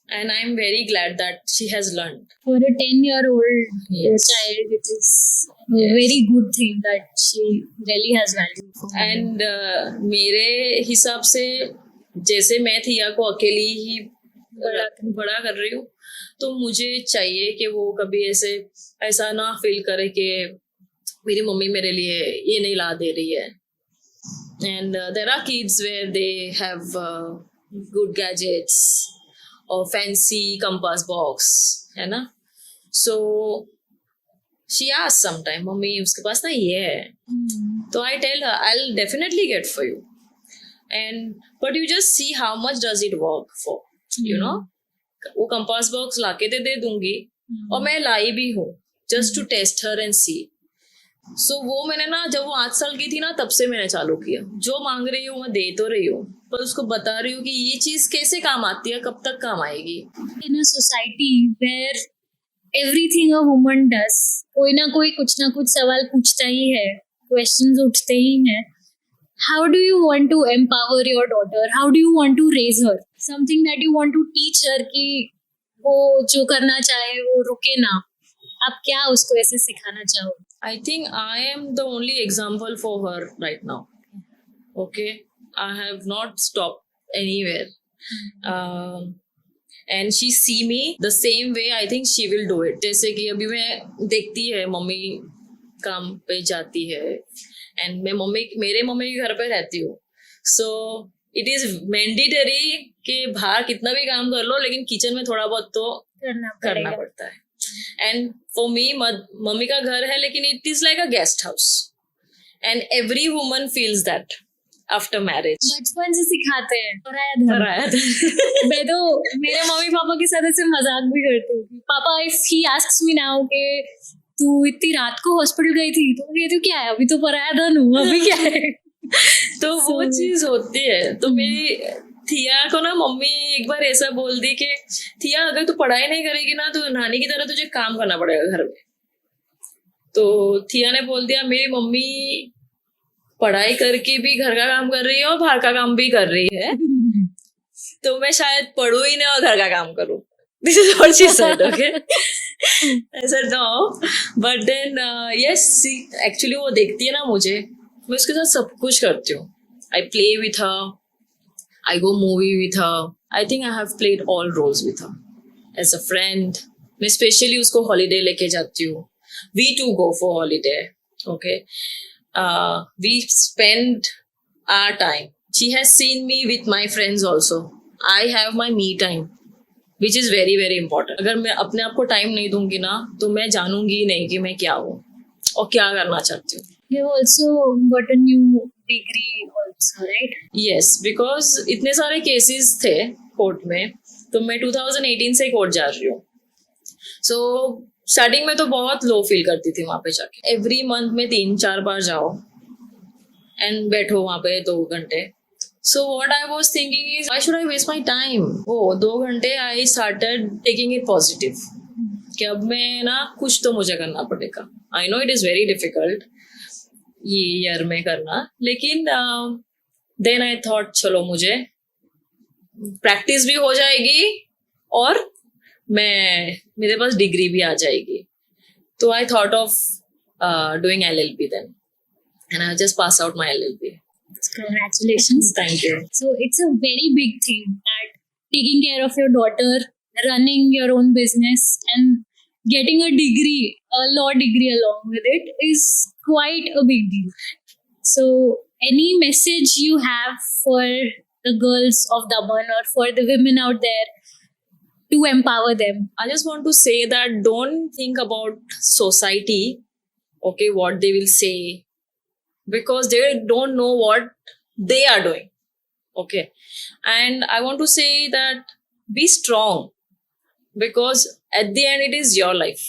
and I'm very glad that she has learned. For a 10-year-old Yes. child, it is a very good thing that she really has value for money. And मेरे हिसाब से जैसे मैं थिया को अकेली ही बड़ा कर रही हूँ, तो मुझे चाहिए कि वो कभी ऐसा ना फील करे कि मेरी मम्मी मेरे लिए ये नहीं ला दे रही है. And there are kids where they have good gadgets or fancy compass box, है ना. So she asks sometime, mummy उसके पास ना ये है, तो I tell her I'll definitely get for you, and but you just see how much does it work for, you know. वो compass box लाके दे दूंगी और मैं लाई भी हूँ just to test her and see. So वो मैंने ना जब वो 8 साल की थी ना तब से मैंने चालू किया, जो मांग रही हूँ मैं दे तो रही हूँ, पर उसको बता रही हूँ कि ये चीज कैसे काम आती है, कब तक काम आएगी. In a society where everything a woman does, कोई ना कोई कुछ ना कुछ सवाल पूछता ही है, questions उठते ही हैं. How do you want to empower your daughter? How do you want to raise her? Something that you want to teach her कि वो जो करना चाहे वो रुके ना. आप क्या उसको ऐसे सिखाना चाहोगे? I think I am the only example for her right now. Okay, I have not stopped anywhere. And she see me the same way. I think she will do it. जैसे कि अभी मैं देखती है मम्मी काम पे जाती है and मैं मेरे मम्मी के घर पे रहती हूँ. So it is mandatory कि बाहर कितना भी काम कर लो लेकिन किचन में थोड़ा बहुत तो करना पड़ता है. And for me, मम्मी का घर है लेकिन it is like a guest house, and every woman feels that after marriage. बचपन से सिखाते हैं पराया धन. मैं तो मेरे मम्मी पापा के साथ ऐसे मजाक भी करती हूँ. पापा if he asks me now कि तू इतनी रात को हॉस्पिटल गई थी, तो ये तो क्या है, अभी तो पराया धन हूँ, अभी क्या है. तो वो चीज होती है. तो मेरी थिया को ना मम्मी एक बार ऐसा बोल दी कि थिया अगर तू पढ़ाई नहीं करेगी ना तो नानी की तरह तुझे काम करना पड़ेगा घर में. तो थिया ने बोल दिया मेरी मम्मी पढ़ाई करके भी घर का काम कर रही है और बाहर का काम भी कर रही है, तो मैं शायद पढ़ू ही नहीं और घर का काम करूँ. This is what she said, okay? I said no, but then yes, actually वो देखती है ना मुझे, मैं उसके साथ सब कुछ करती हूँ. I play with her, I go movie with her. I think I have played all roles with her. As a friend, मैं स्पेशली उसको हॉलीडे लेके जाती हूँ. We too go for holiday, okay? We spend our time. She has seen me with my friends also. I have my me time, which is very very important. अगर मैं अपने आप को टाइम नहीं दूंगी ना तो मैं जानूंगी नहीं कि मैं क्या हूँ और क्या करना चाहती हूँ. You also got a new degree also, right? Yes, because इतने सारे केसेस थे कोर्ट में, तो मैं 2018 से कोर्ट जा रही हूँ. So स्टार्टिंग में तो बहुत लो फील करती थी वहां पे जाके. एवरी मंथ में 3-4 बार जाओ एंड बैठो वहां पे 2 घंटे. So what I was thinking is, why should I waste my time? वो 2 घंटे I started taking it positive. कि अब मैं ना कुछ तो मुझे करना पड़ेगा. I know it is very difficult ये ईयर में करना, लेकिन देन आई थॉट चलो मुझे प्रैक्टिस भी हो जाएगी और मेरे पास डिग्री भी आ जाएगी. तो I thought of doing LLB then, and I just pass out my LLB. Congratulations. Thank you. So it's a very big thing that taking care of your daughter, running your own business, and getting a degree, a law degree along with it, is quite a big deal. So any message you have for the girls of Daman or for the women out there to empower them? I just want to say that don't think about society, okay, what they will say, because they don't know what they are doing, okay. And I want to say that be strong, because at the end it is your life,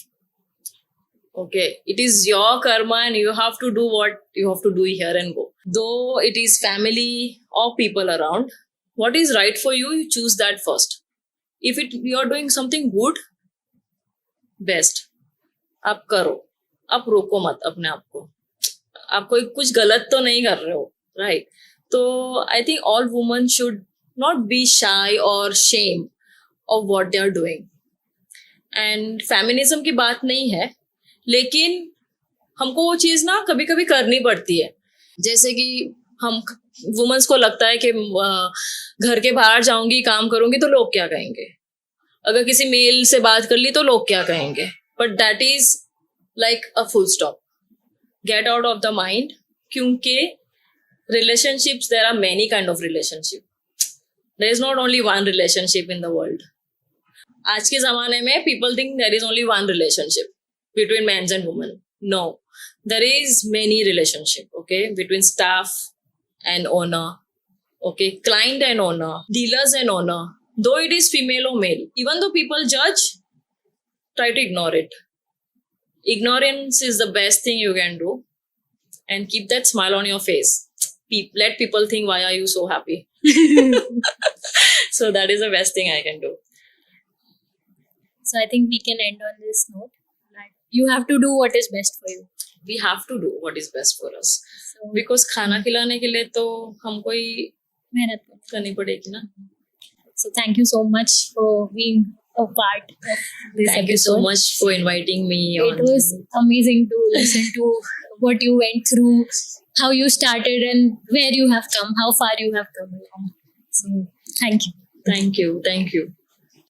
okay. It is your karma and you have to do what you have to do here and go. Though it is family or people around, what is right for you, you choose that first. If you are doing something good, best, आप करो, आप रोको मत अपने आप को, आप कोई कुछ गलत तो नहीं कर रहे हो, राइट? तो I think all women should not be shy और shame of what they are doing. And feminism की बात नहीं है, लेकिन हमको वो चीज ना कभी कभी करनी पड़ती है. जैसे कि हम वुमेन्स को लगता है कि घर के बाहर जाऊंगी, काम करूंगी तो लोग क्या कहेंगे, अगर किसी मेल से बात कर ली तो लोग क्या कहेंगे. But that is like a full stop. Get out of the mind. क्योंकि relationships, there are many kind of relationship. There is not only one relationship in the world. आज के जमाने में people think there is only one relationship between men and women. No, there is many relationship. Okay, between staff and owner. Okay, client and owner, dealers and owner. Though it is female or male, even though people judge, try to ignore it. Ignorance is the best thing you can do, and keep that smile on your face. Let people think, why are you so happy? So that is the best thing I can do. So I think we can end on this note that you have to do what is best for you. We have to do what is best for us. So Because खाना खिलाने के लिए तो हमको ही मेहनत करनी पड़ेगी ना. So thank you so much for being a part of this Thank you episode. so much for inviting me. It was amazing to listen to what you went through, how you started, and where you have come, how far you have come along. So thank you. Thank you. Thank you.